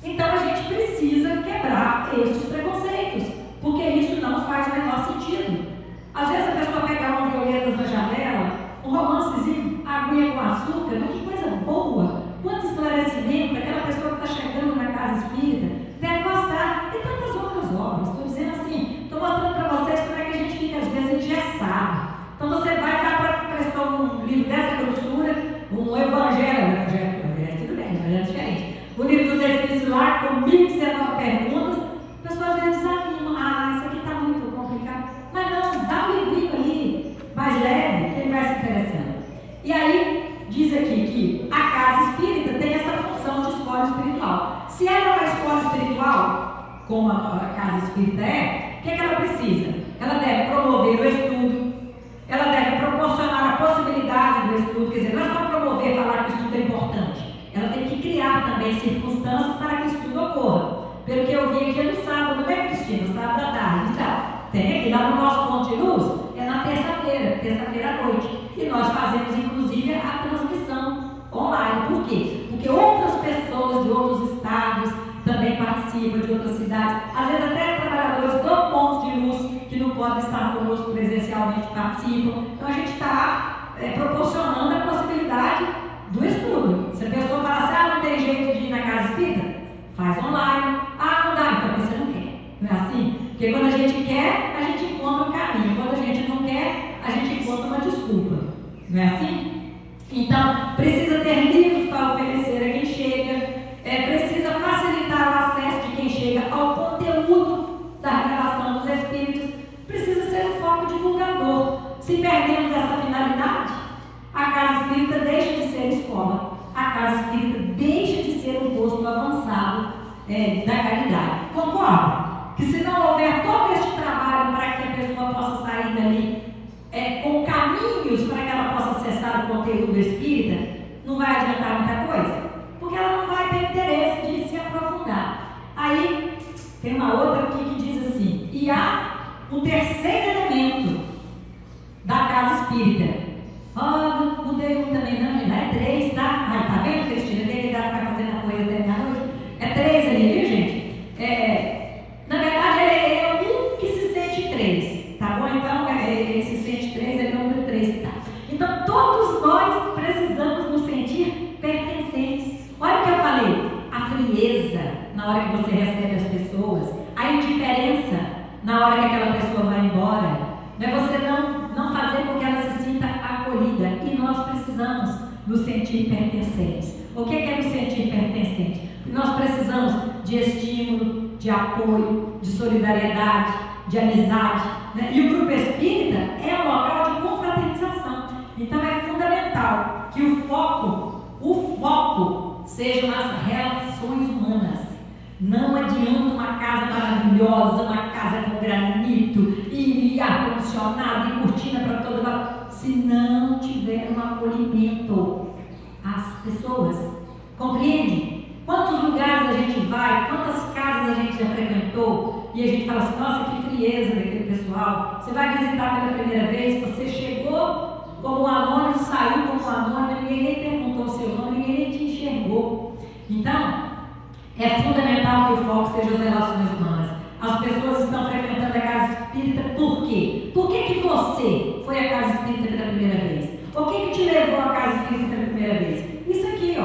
Então a gente precisa quebrar estes preconceitos, porque isso não faz o menor sentido. Às vezes a pessoa pega violetas na janela, um romancezinho, aguinha com açúcar, mas que coisa boa, quanto esclarecimento, aquela pessoa que está chegando na casa espírita deve gostar. E tantas outras obras. Estou dizendo assim, estou mostrando para vocês como é que a gente fica às vezes engessado. Então você vai dar para prestar um livro dessa grossura, um evangelho, tudo bem, evangelho é diferente. O livro dos Espíritos lá, com 1019 perguntas, a pessoa às vezes desanima: isso aqui está muito complicado. Mas não, dá um livrinho ali, mais leve, que ele vai se interessando. E aí, diz aqui que a casa espírita tem essa função de escola espiritual. Se ela é uma escola espiritual, como a casa espírita é, o que ela precisa? Ela deve promover o estudo, ela deve proporcionar a possibilidade do estudo, quer dizer, não é só promover, falar que o estudo é importante. Ela tem que criar também circunstâncias para que o estudo ocorra. Pelo que eu vi aqui no sábado, não é, Cristina? Sábado à tarde, tá? Tem aqui lá no nosso ponto de luz, é na terça-feira à noite. E nós fazemos, inclusive, a transmissão online. Por quê? Porque outras pessoas de outros estados também participam, de outras cidades. Às vezes até trabalhadores do ponto de luz, que não podem estar conosco presencialmente, participam. Então a gente está proporcionando a possibilidade do estudo. Se a pessoa fala assim: não tem jeito de ir na casa espírita, faz online. Não dá, então você não quer. Não é assim? Porque quando a gente quer, a gente encontra um caminho. Quando a gente não quer, a gente encontra uma desculpa. Não é assim? Então, precisa ter livros para oferecer a quem chega. Precisa facilitar o acesso de quem chega ao conteúdo da revelação dos Espíritos. Precisa ser um foco divulgador. Se perdemos essa finalidade, a casa espírita deixa de ser escola. A casa espírita deixa de ser um posto avançado da caridade. Concorda? Que se não houver todo este trabalho para que a pessoa possa sair dali com caminhos para que ela possa acessar o conteúdo espírita, não vai adiantar muita coisa, porque ela não vai ter interesse de se aprofundar. Aí tem uma outra aqui que diz assim: e há um terceiro elemento da casa espírita. Não mudei um também não, já é 3, tá? Ai, tá vendo, Cristina? Tem que ficar fazendo a coisa até meia-noite. É 3 ali, viu, gente? Na verdade, ele é um que se sente 3, tá bom? Então, ele se sente 3, ele é o número 3, tá? Então, todos nós precisamos nos sentir pertencentes. Olha o que eu falei: a frieza na hora que você recebe as pessoas, a indiferença na hora que aquela pessoa vai embora, não é você não fazer com que ela se sinta acolhida. E nós precisamos nos sentir pertencentes. O que é nos sentir pertencente? Nós precisamos de estímulo, de apoio, de solidariedade, de amizade, né? E o grupo espírita é um local de confraternização. Então é fundamental que o foco seja nas relações humanas. Não adianta uma casa maravilhosa, uma casa com granito e ar-condicionado e cortina para todo lado, se não tiver um acolhimento às pessoas. Compreende? Quantos lugares a gente vai, quantas casas a gente já frequentou e a gente fala assim: nossa, que frieza daquele pessoal. Você vai visitar pela primeira vez, você chegou como um anônimo, saiu como um anônimo, ninguém nem perguntou o seu nome, ninguém nem te enxergou. Então, é fundamental que o foco seja as relações humanas. As pessoas estão frequentando a casa espírita por quê? Por que você foi à casa espírita pela primeira vez? O que te levou à casa espírita pela primeira vez? Isso aqui,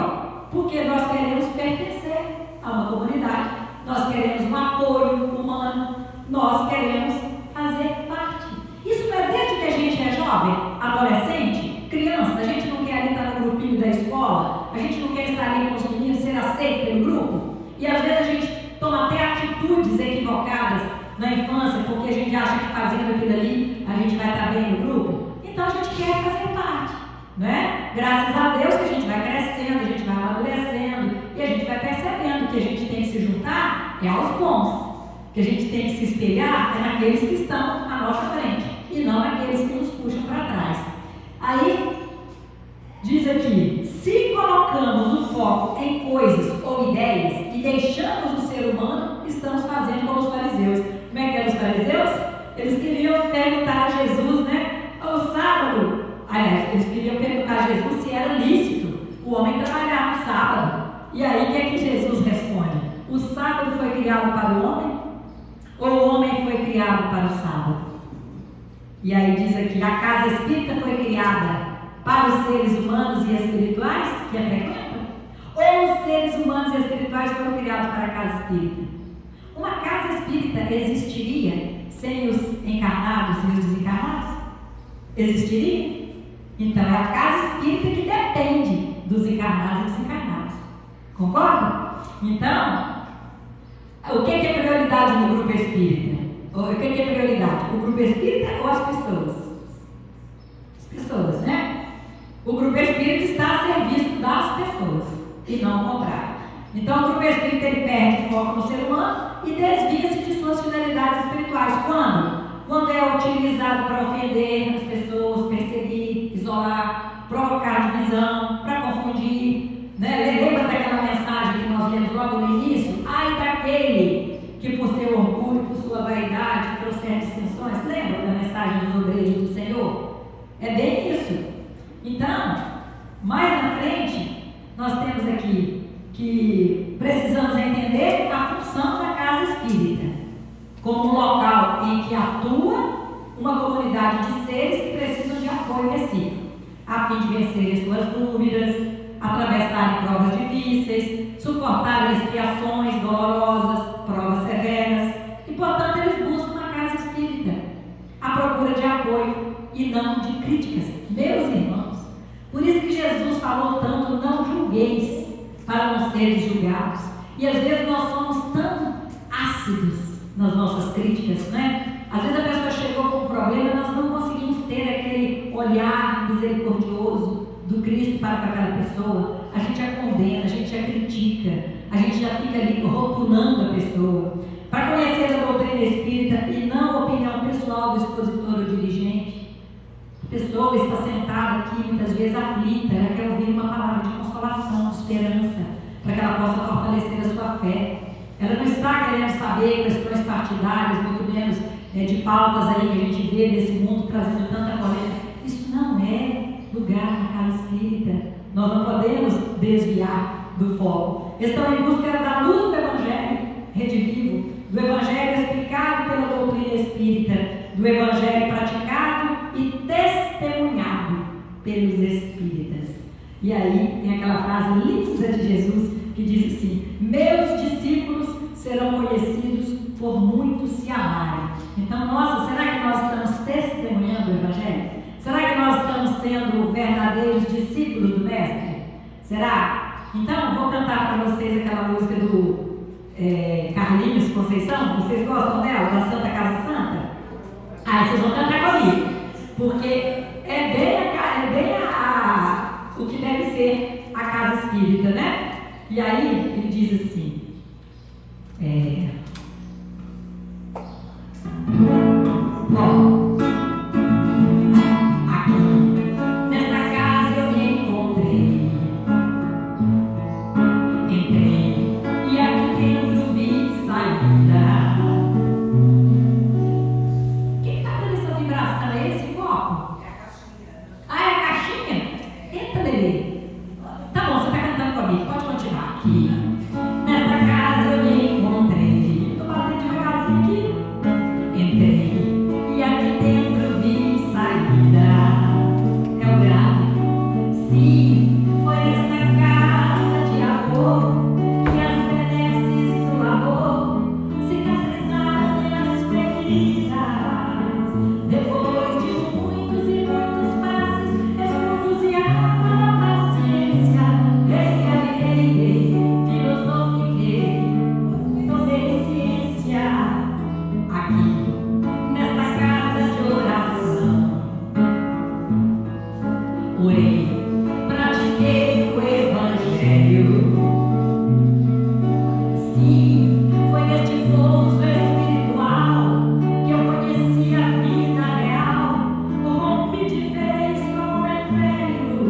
porque nós queremos pertencer a uma comunidade, nós queremos um apoio humano, nós queremos fazer parte. Isso não é desde que a gente é jovem, adolescente, criança. A gente não quer ali estar no grupinho da escola, a gente não quer estar ali com os meninos, ser aceito pelo grupo. E às vezes a gente toma até atitudes equivocadas na infância, porque a gente acha que fazendo aquilo ali a gente vai estar bem no grupo. Então a gente quer fazer parte, né? Graças a Deus que a gente vai crescendo, a gente vai amadurecendo e a gente vai percebendo que a gente tem que se juntar aos bons, que a gente tem que se espelhar naqueles que estão à nossa frente e não naqueles que nos puxam para trás. Aí diz aqui: se colocamos o foco em coisas ou ideias e deixamos o ser humano, estamos fazendo como os fariseus. Como é que eram os fariseus? Eles queriam perguntar a Jesus, né? O sábado, aliás, eles queriam perguntar a Jesus se era lícito o homem trabalhar no sábado. E aí, o que é que Jesus responde? O sábado foi criado para o homem? Ou o homem foi criado para o sábado? E aí diz aqui: a casa espírita foi criada para os seres humanos e espirituais que a frequentam? Ou os seres humanos e espirituais foram criados para a casa espírita? Uma casa espírita existiria sem os encarnados e os desencarnados? Existiria? Então é a casa espírita que depende dos encarnados e desencarnados. Concorda? Então, o que é prioridade no grupo espírita? O que é prioridade? O grupo espírita ou as pessoas? As pessoas, né? O grupo espírita está a serviço das pessoas e não o contrário. Então o grupo espírita ele perde foco no ser humano e desvia-se de suas finalidades espirituais. Quando? Quando é utilizado para ofender as pessoas, perseguir, isolar, provocar divisão, para confundir, né? Lembra daquela mensagem que nós lemos logo no início? Ai daquele que por seu orgulho, por sua vaidade, trouxer dissensões. Lembra da mensagem dos obreiros do Senhor? É bem isso. Então, mais na frente, nós temos aqui que precisamos entender a função da casa espírita como um local em que atua uma comunidade de seres que precisam de apoio recíproco, a fim de vencerem suas dúvidas, atravessarem provas difíceis, suportarem expiações dolorosas, provas severas, e portanto eles buscam na casa espírita a procura de apoio e não de críticas. Meus irmãos, por isso que Jesus falou tanto: não julgueis para não seres julgados. E às vezes nós somos tão ácidos nas nossas críticas, né? Às vezes a pessoa chegou com um problema e nós não conseguimos ter aquele olhar misericordioso do Cristo para aquela pessoa. A gente a condena, a gente a critica, a gente já fica ali rotulando a pessoa. Para conhecer a doutrina espírita e não a opinião pessoal do expositor ou dirigente. A pessoa está sentada aqui, muitas vezes aflita, ela quer ouvir uma palavra de consolação, de esperança, para que ela possa fortalecer a sua fé. Ela não está querendo saber questões partidárias, muito menos de pautas aí que a gente vê nesse mundo trazendo tanta polêmica. Isso não é lugar na casa espírita. Nós não podemos desviar do foco. Estão em busca da luz do Evangelho, Rede Vivo, do Evangelho explicado pela doutrina espírita, do Evangelho praticado e testemunhado pelos espíritas. E aí tem aquela frase linda de Jesus que diz assim: meus discípulos serão conhecidos por muitos se amarem. Então, nossa, será que nós estamos testemunhando o Evangelho? Será que nós estamos sendo verdadeiros discípulos do Mestre? Será? Então, vou cantar para vocês aquela música do Carlinhos Conceição. Vocês gostam dela, da Santa Casa Santa? Ah, vocês vão cantar comigo, porque é bem o que deve ser a casa espírita, né? E aí ele diz assim: aqui nesta casa eu me encontrei, entrei e aqui dentro vi saída. Quem está dando essa vibração? É esse copo? É a caixinha. Ah, é a caixinha? Eita, bebê. Tá bom, você está cantando comigo, pode continuar aqui. Nesta casa eu me encontrei. Estou batendo devagarzinho aqui. Entrei e aqui dentro vi saída. É o grave. Sim, foi nesta casa de amor que as benesses do amor cicatrizaram minhas feridas. Depois de muitos e muitos passes, estudos e água da paciência, filosofiquei, tomei ciência. Aqui nesta casa de oração, orei, pratiquei o Evangelho. Sim, foi neste pouso espiritual que eu conheci a vida real. O rompe de vez com o refreio.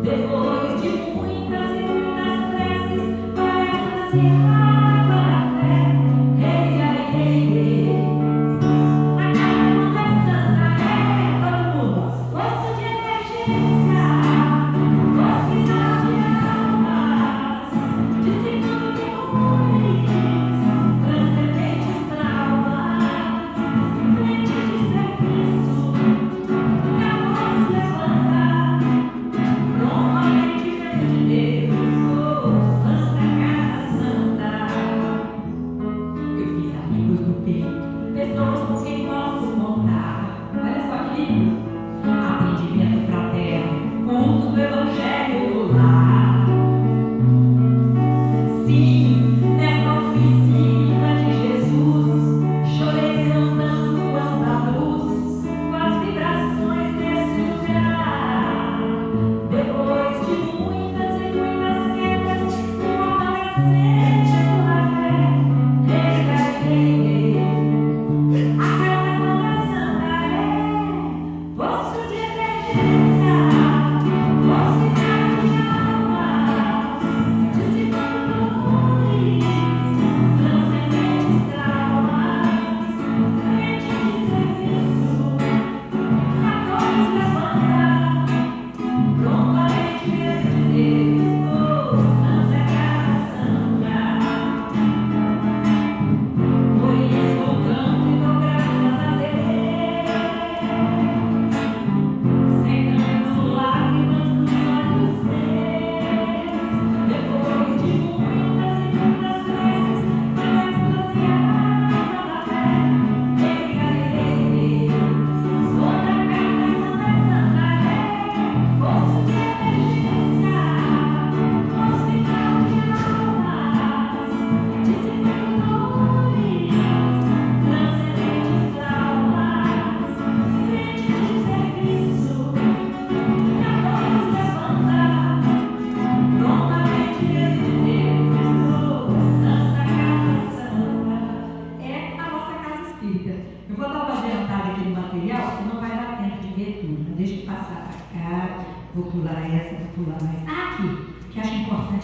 Depois de muitas e muitas preces, palestras e água da fé. A casa santa é todo mundo. Posto de emergência, hospital de almas, discípulo de ruins, transcendentes traumas, frente de serviço, capaz levanta, pronto a mente de Deus, Santa Casa Santa.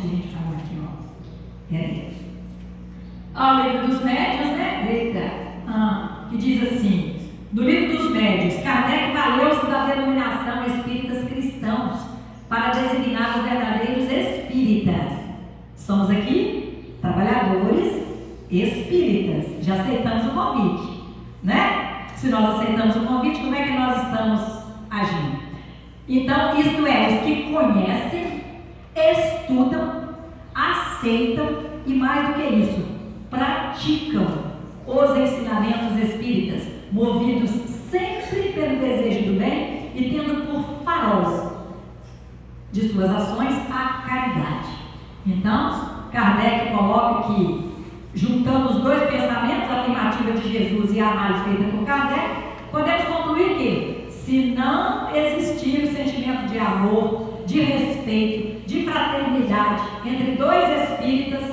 que a gente falou aqui, ó. Peraí. O livro dos médios, né? Eita. Que diz assim: no livro dos médios, Kardec valeu-se da denominação espíritas cristãos para designar os verdadeiros espíritas. Somos aqui trabalhadores espíritas. Já aceitamos o convite, né? Se nós aceitamos o convite, como é que nós estamos agindo? Então, isto é, os que conhecem, estudam, aceitam e, mais do que isso, praticam os ensinamentos espíritas, movidos sempre pelo desejo do bem e tendo por farol de suas ações a caridade. Então, Kardec coloca que, juntando os dois pensamentos, a afirmativa de Jesus e a análise feita por Kardec, podemos concluir que, se não existir o sentimento de amor, de respeito, de fraternidade entre dois espíritas,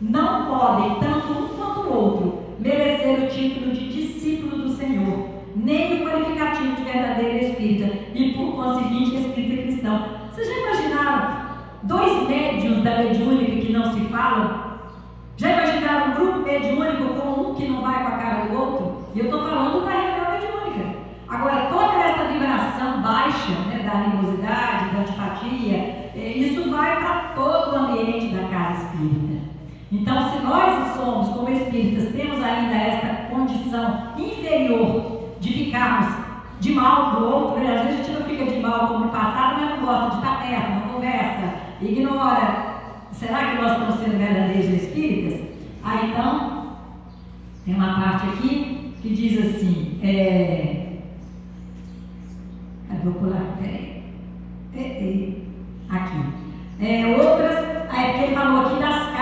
não podem, tanto um quanto o outro, merecer o título de discípulo do Senhor, nem o qualificativo de verdadeiro espírita e, por conseguinte, espírita cristão. Vocês já imaginaram dois médiuns da mediúnica que não se falam? Já imaginaram um grupo mediúnico com um que não vai com a cara do outro? E eu estou falando da reunião mediúnica. Agora, toda essa vibração baixa, né, da animosidade, da antipatia, isso vai para todo o ambiente da casa espírita. Então, se nós somos, como espíritas, temos ainda esta condição inferior de ficarmos de mal do outro, né? Às vezes a gente não fica de mal como no passado, mas não gosta de estar perto, não conversa, ignora. Será que nós estamos sendo verdadeiros espíritas? Então, tem uma parte aqui que diz assim, vou pular, aqui. Outras, porque ele falou aqui das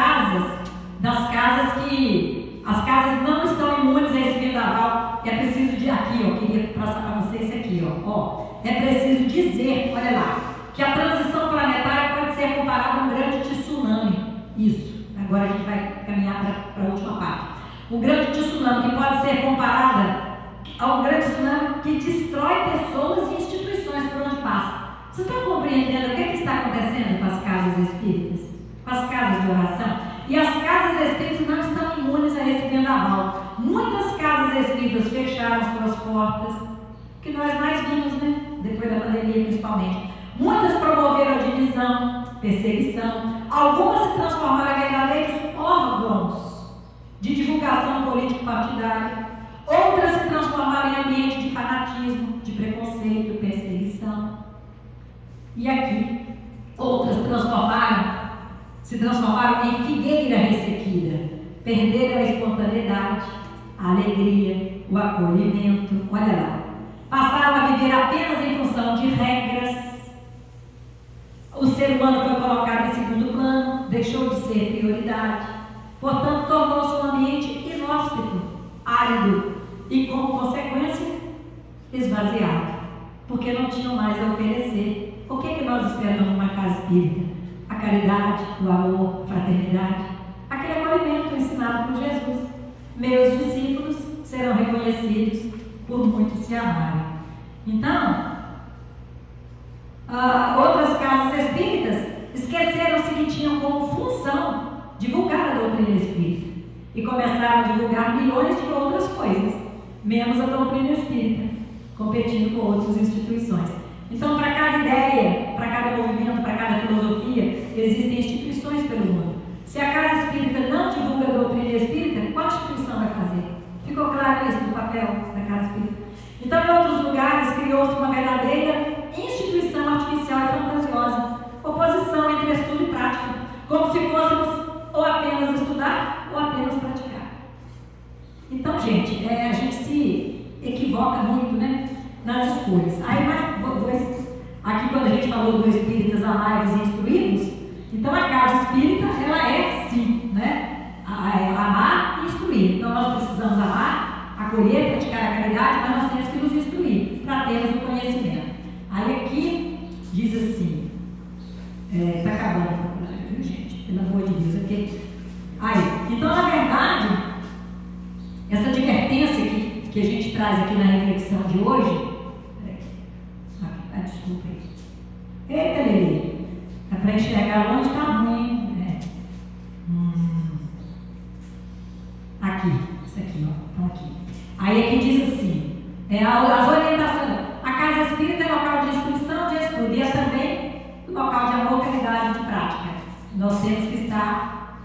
casas que, as casas não estão imunes a esse vendaval. É preciso de, aqui, ó, queria passar para vocês isso aqui, ó, é preciso dizer, olha lá, que a transição planetária pode ser comparada a um grande tsunami. Isso, agora a gente vai caminhar para a última parte. Um grande tsunami que pode ser comparada a um grande tsunami que destrói pessoas e instituições por onde passa. Vocês estão compreendendo o que está acontecendo com as casas espíritas? Com as casas de oração? E as casas espíritas não estão imunes a esse vendaval. Muitas casas espíritas fecharam suas portas, que nós mais vimos, né? Depois da pandemia, principalmente. Muitas promoveram a divisão, perseguição. Algumas se transformaram em verdadeiros órgãos de divulgação político-partidária. Outras se transformaram em ambiente de fanatismo, de preconceito, perseguição. E aqui, outras se transformaram em figueira ressequida, perderam a espontaneidade, a alegria, o acolhimento. Olha lá, passaram a viver apenas em função de regras. O ser humano foi colocado em segundo plano, deixou de ser prioridade, portanto tornou-se um ambiente inóspito, árido e, como consequência, esvaziado, porque não tinham mais a oferecer. O que nós esperamos numa casa espírita? A caridade, o amor, a fraternidade, aquele acolhimento ensinado por Jesus. Meus discípulos serão reconhecidos por muitos se amarem. Então, outras casas espíritas esqueceram-se que tinham como função divulgar a doutrina espírita e começaram a divulgar milhões de outras coisas, menos a doutrina espírita, competindo com outras instituições. Então, para cada ideia, para cada movimento, para cada filosofia, existem instituições pelo mundo. Se a casa espírita não divulga a doutrina espírita, qual instituição vai fazer? Ficou claro isso no papel da casa espírita? Então, em outros lugares, criou-se uma verdadeira instituição artificial e fantasiosa, oposição entre estudo e prática, como se fôssemos ou apenas estudar ou apenas praticar. Então, gente, a gente se equivoca muito, né, nas escolhas. Aí, aqui quando a gente falou do espíritas amai-vos e instruí-vos, então a casa espírita, ela é sim, né, amar e instruir. Então nós precisamos amar, acolher, praticar a caridade, mas nós temos que nos instruir para termos o conhecimento. Aí aqui diz assim, está acabando, viu, gente? Pelo amor de Deus, aqui. Aí, então na verdade, essa advertência que a gente traz aqui na reflexão de hoje, desculpa aí. Eita, Lelê, é para enxergar longe, tá ruim. aqui, isso aqui, ó, estão aqui. Aí aqui diz assim, as orientações, a casa espírita é local de instrução, de estudo, e é também local de amor, caridade e de prática. Nós temos que estar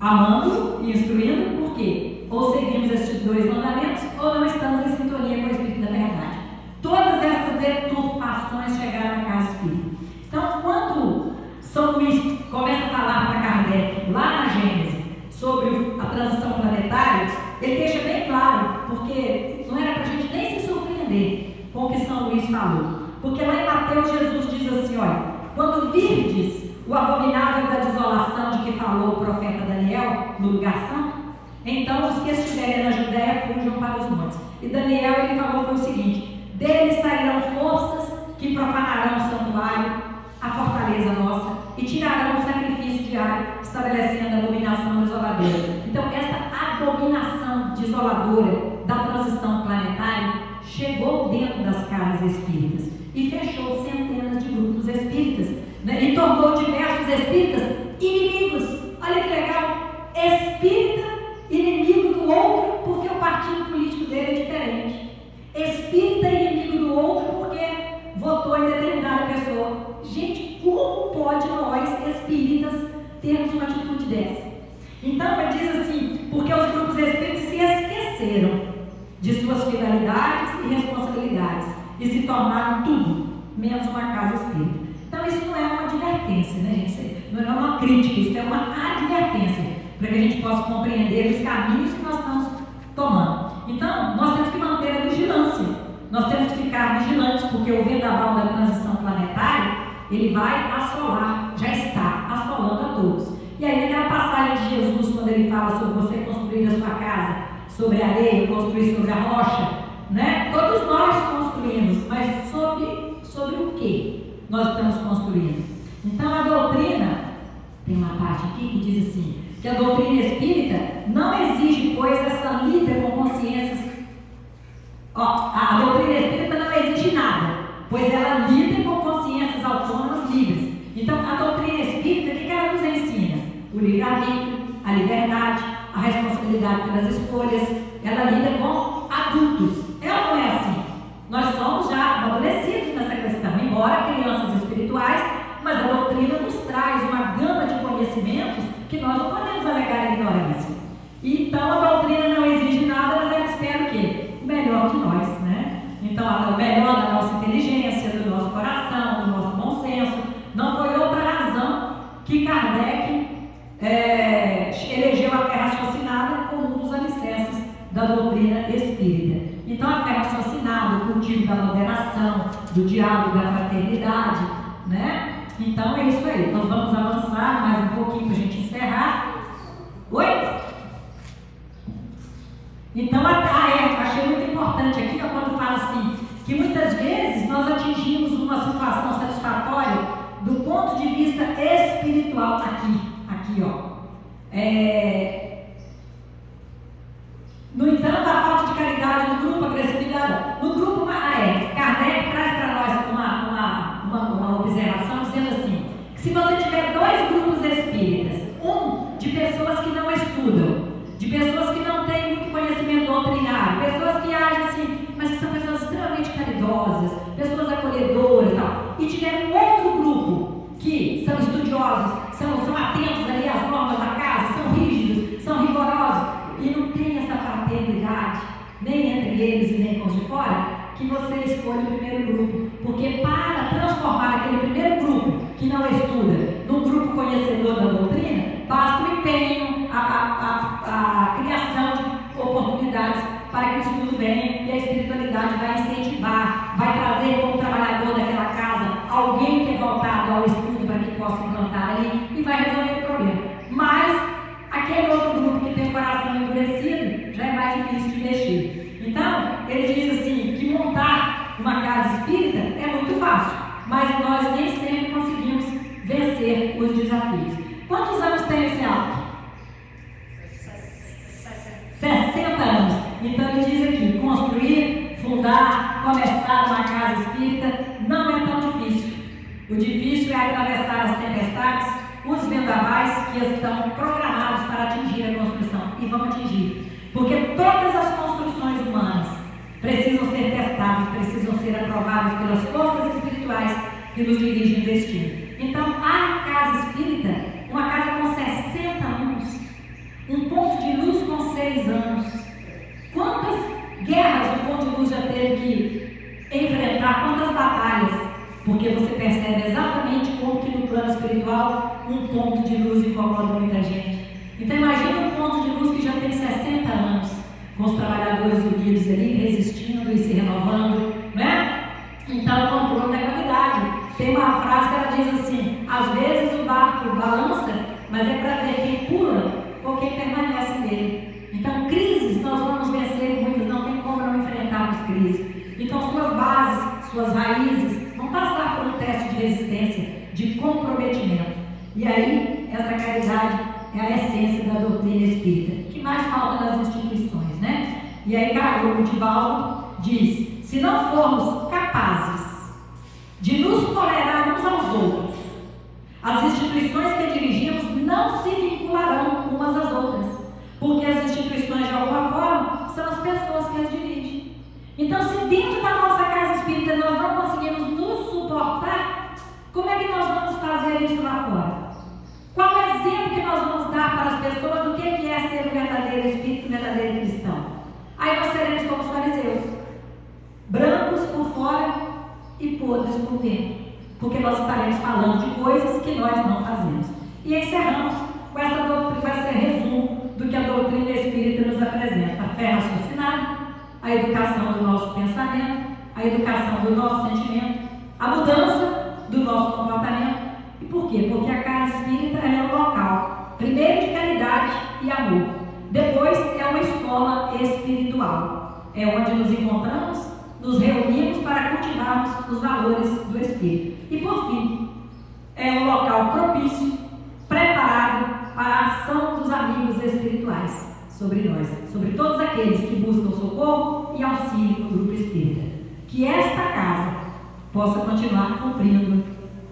amando e instruindo, por quê? Ou seguimos estes dois mandamentos, ou não estamos em sintonia com o Espírito da verdade. Todas essas deturpações chegaram à casa espírita. Então, quando São Luís começa a falar para Kardec, lá na Gênesis, sobre a transição planetária, ele deixa bem claro, porque não era para a gente nem se surpreender com o que São Luís falou. Porque lá em Mateus, Jesus diz assim, olha, quando virdes o abominável da desolação de que falou o profeta Daniel no lugar santo, então os que estiverem na Judéia fujam para os montes. E Daniel, ele falou foi o seguinte, deles sairão forças que profanarão o santuário, a fortaleza nossa, e tirarão o sacrifício diário, estabelecendo a abominação desoladora. Então, essa abominação desoladora da transição planetária chegou dentro das casas espíritas e fechou centenas de grupos espíritas, né? E tornou diversos espíritas inimigos. Olha que legal! Espírita inimigo do outro porque o partido político dele é diferente. Espírita inimigo do outro porque votou em determinada pessoa. Gente, como pode nós, espíritas, termos uma atitude dessa? Então, ele diz assim, porque os grupos espíritas se esqueceram de suas finalidades e responsabilidades e se tornaram tudo, menos uma casa espírita. Então, isso não é uma advertência, né, gente? Não é uma crítica, isso é uma advertência, para que a gente possa compreender os caminhos que nós estamos tomando. Então, nós temos que manter a vigilância. Nós temos que ficar vigilantes, porque o vendaval da transição planetária, ele vai assolar, já está assolando a todos. E aí, naquela passagem de Jesus, quando ele fala sobre você construir a sua casa sobre a areia, construir sobre a rocha, né? Todos nós construímos, mas sobre o que nós estamos construindo? Então, a doutrina, tem uma parte aqui que diz assim, que a doutrina espírita não exige, pois, essa lida com consciências. A doutrina espírita não exige nada, pois ela lida com consciências autônomas livres. Então, a doutrina espírita, o que ela nos ensina? O livre-arbítrio, a liberdade, a responsabilidade pelas escolhas. Ela lida com adultos. Ela não é assim. Nós somos já amadurecidos nessa questão, embora crianças espirituais, mas a doutrina nos traz uma gama de conhecimentos que nós não podemos alegar a ignorância. Então, a doutrina não exige nada, mas ela espera o quê? O melhor de nós, né? Então, o melhor da nossa inteligência, do nosso coração, do nosso bom senso. Não foi outra razão que Kardec elegeu a fé raciocinada como um dos alicerces da doutrina espírita. Então, a fé raciocinada, o cultivo da moderação, do diálogo, da fraternidade, né? Então, é isso aí. Nós vamos avançar mais um pouquinho para a gente encerrar. Oi? Então, achei muito importante aqui, ó, quando fala assim, que muitas vezes nós atingimos uma situação satisfatória do ponto de vista espiritual aqui, ó. No entanto, a falta de caridade no grupo, agressividade, no grupo, Kardec traz para nós uma observação dizendo assim, que se você tiver dois grupos espíritas, um de pessoas que não estudam, de pessoas que não têm muito conhecimento doutrinário, pessoas que agem assim, mas que são pessoas extremamente caridosas, pessoas acolhedoras e tal, e tiver um outro grupo que são estudiosos, são atentos ali às normas da casa, são rígidos, são rigorosos, e não tem essa fraternidade, nem entre eles e nem com os de fora, que você escolhe o primeiro grupo, porque para transformar aquele primeiro grupo que não estuda num grupo conhecedor da doutrina, basta o empenho, a criação de oportunidades para que o estudo venha e a espiritualidade vai incentivar, vai trazer como trabalhador daquela casa alguém que é voltado ao estudo para que possa implantar ali e vai resolver o problema. Mas aquele outro grupo que tem o coração endurecido já é mais difícil de mexer. Então, ele diz assim, que montar uma casa espírita é muito fácil, mas nós nem sempre conseguimos vencer os desafios. Quantos anos tem esse alto? 60 anos. Então ele diz aqui, construir, fundar, começar uma casa espírita não é tão difícil. O difícil é atravessar as tempestades, os vendavais que estão programados para atingir a construção, e vão atingir. Porque todas as construções humanas precisam ser testadas, precisam ser aprovadas pelas forças espirituais que nos dirigem o destino. Então, a casa espírita, uma casa com 60 anos, um ponto de luz com 6 anos. Quantas guerras o ponto de luz já teve que enfrentar, quantas batalhas? Porque você percebe exatamente como que no plano espiritual um ponto de luz incomoda muita gente. Então imagina um ponto de luz que já tem 60 anos, com os trabalhadores unidos ali, resistindo e se renovando, né? Então é o controle da gravidade. Tem uma frase que ela diz assim: às vezes o barco balança, mas é para ver quem pula ou quem permanece nele. Então crises nós vamos vencer muitas, não tem como não enfrentarmos crises. Então suas bases, suas raízes vão passar por um teste de resistência, de comprometimento. E aí, essa caridade é a essência da doutrina espírita. O que mais falta nas instituições, né? E aí, o Divaldo diz: se não formos capazes de nos tolerar uns aos outros, as instituições que dirigimos não se vincularão umas às outras, porque as instituições, de alguma forma, são as pessoas que as dirigem. Então, se dentro da nossa casa espírita nós não conseguimos nos suportar, como é que nós vamos fazer isso lá fora? Qual o exemplo que nós vamos dar para as pessoas do que é ser um verdadeiro espírito, um verdadeiro cristão? Aí nós seremos como os fariseus, brancos por fora e podres por dentro, porque nós estaremos falando de coisas que nós não fazemos. E encerramos com esse resumo do que a doutrina espírita nos apresenta: a fé raciocinada, a educação do nosso pensamento, a educação do nosso sentimento, a mudança do nosso comportamento. E por quê? Porque a casa espírita é um local, primeiro, de caridade e amor, depois é uma escola espiritual, é onde nos encontramos, nos reunimos para cultivarmos os valores do espírito. E por fim, é um local propício, preparado para a ação dos amigos espirituais sobre nós, sobre todos aqueles que buscam socorro e auxílio no grupo espírita. Que esta casa possa continuar cumprindo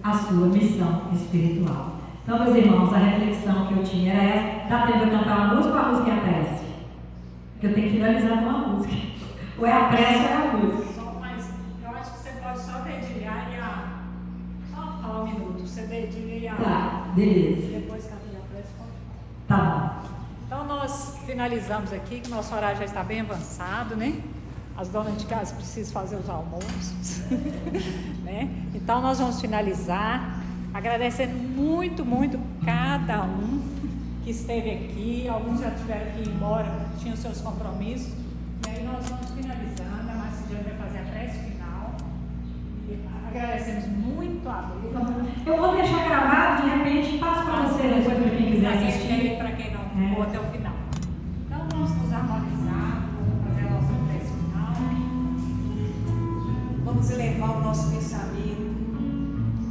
a sua missão espiritual. Então, meus irmãos, a reflexão que eu tinha era essa. Dá tempo de cantar uma música ou a música é a prece? Porque eu tenho que finalizar com uma música. Ou é a prece ou é a música. Mas eu acho que você pode só dedilhar e só falar um minuto. Você dedilha e Tá, beleza. depois canta a prece. Tá bom. Então nós finalizamos aqui, que nosso horário já está bem avançado, né? As donas de casa precisam fazer os almoços, né? Então nós vamos finalizar, agradecendo muito, muito cada um que esteve aqui. Alguns já tiveram que ir embora, tinham seus compromissos. E aí nós vamos finalizando, a Marcidiane vai fazer a prece final. E agradecemos muito a Deus. Eu vou deixar gravado, de repente passo para você depois para quem quiser assistir. Para quem não ficou até o final. Então vamos nos harmonizar, vamos fazer a nossa prece final. Vamos elevar o nosso pensamento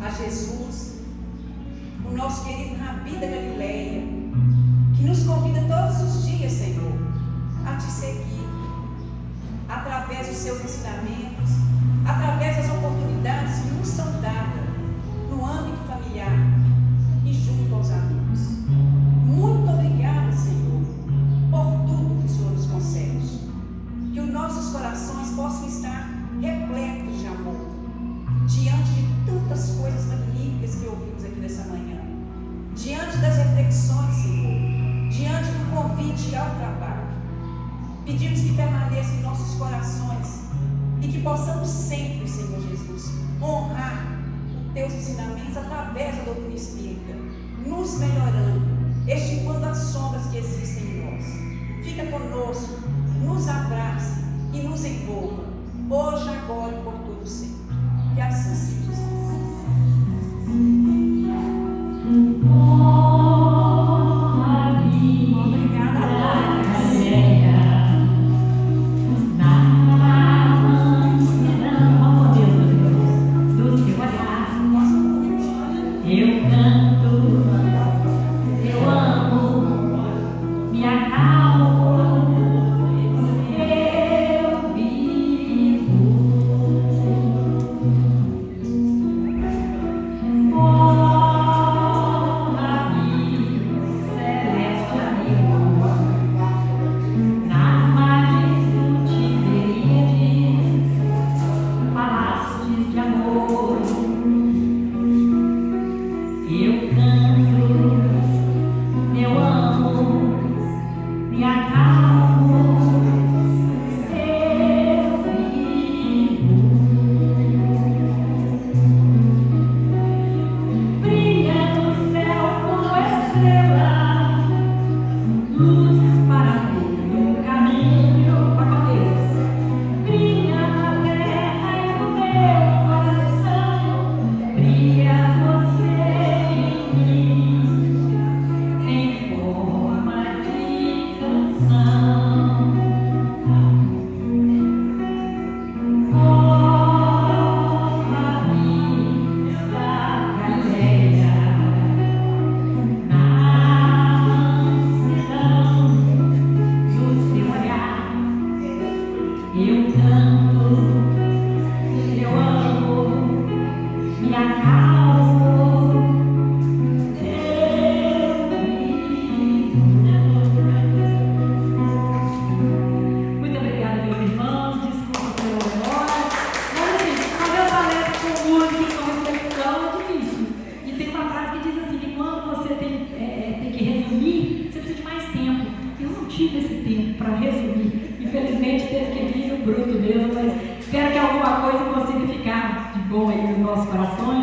a Jesus, o nosso querido Rabi da Galileia, que nos convida todos os dias, Senhor, a te seguir, através dos seus ensinamentos, através das oportunidades que nos são dadas no âmbito familiar e junto aos amigos. Muito obrigada, Senhor, por tudo que o Senhor nos concede. Que os nossos corações possam estar repletos de amor, diante de tantas coisas magníficas que ouvimos aqui nessa manhã, diante das reflexões, Senhor, diante do convite ao trabalho. Pedimos que permaneça em nossos corações e que possamos sempre, Senhor Jesus, honrar os teus ensinamentos através da doutrina espírita, nos melhorando, extirpando as sombras que existem em nós. Fica conosco, nos abrace e nos envolva, hoje, agora e por todo sempre. Que assim seja. Eu canto, eu amo, me me acalmo, eu vivo. Brilha no céu como estrela, luz para abrir o caminho para Deus. Brilha na terra e no meu coração, brilha você em mim, em forma de canção. Oh, Maria da Galileia, na mansidão do seu olhar, eu canto, eu amo, me acalmo, eu vivo. Muito obrigada, meus irmãos. Desculpa pela demora. Mas assim, fazer uma palestra com música, com reflexão é difícil. E tem uma frase que diz assim, que quando você tem que resumir, você precisa de mais tempo. Eu não tive esse tempo para resumir. Infelizmente teve que vir no bruto mesmo, mas espero que alguma coisa consiga ficar de bom aí nos nossos corações.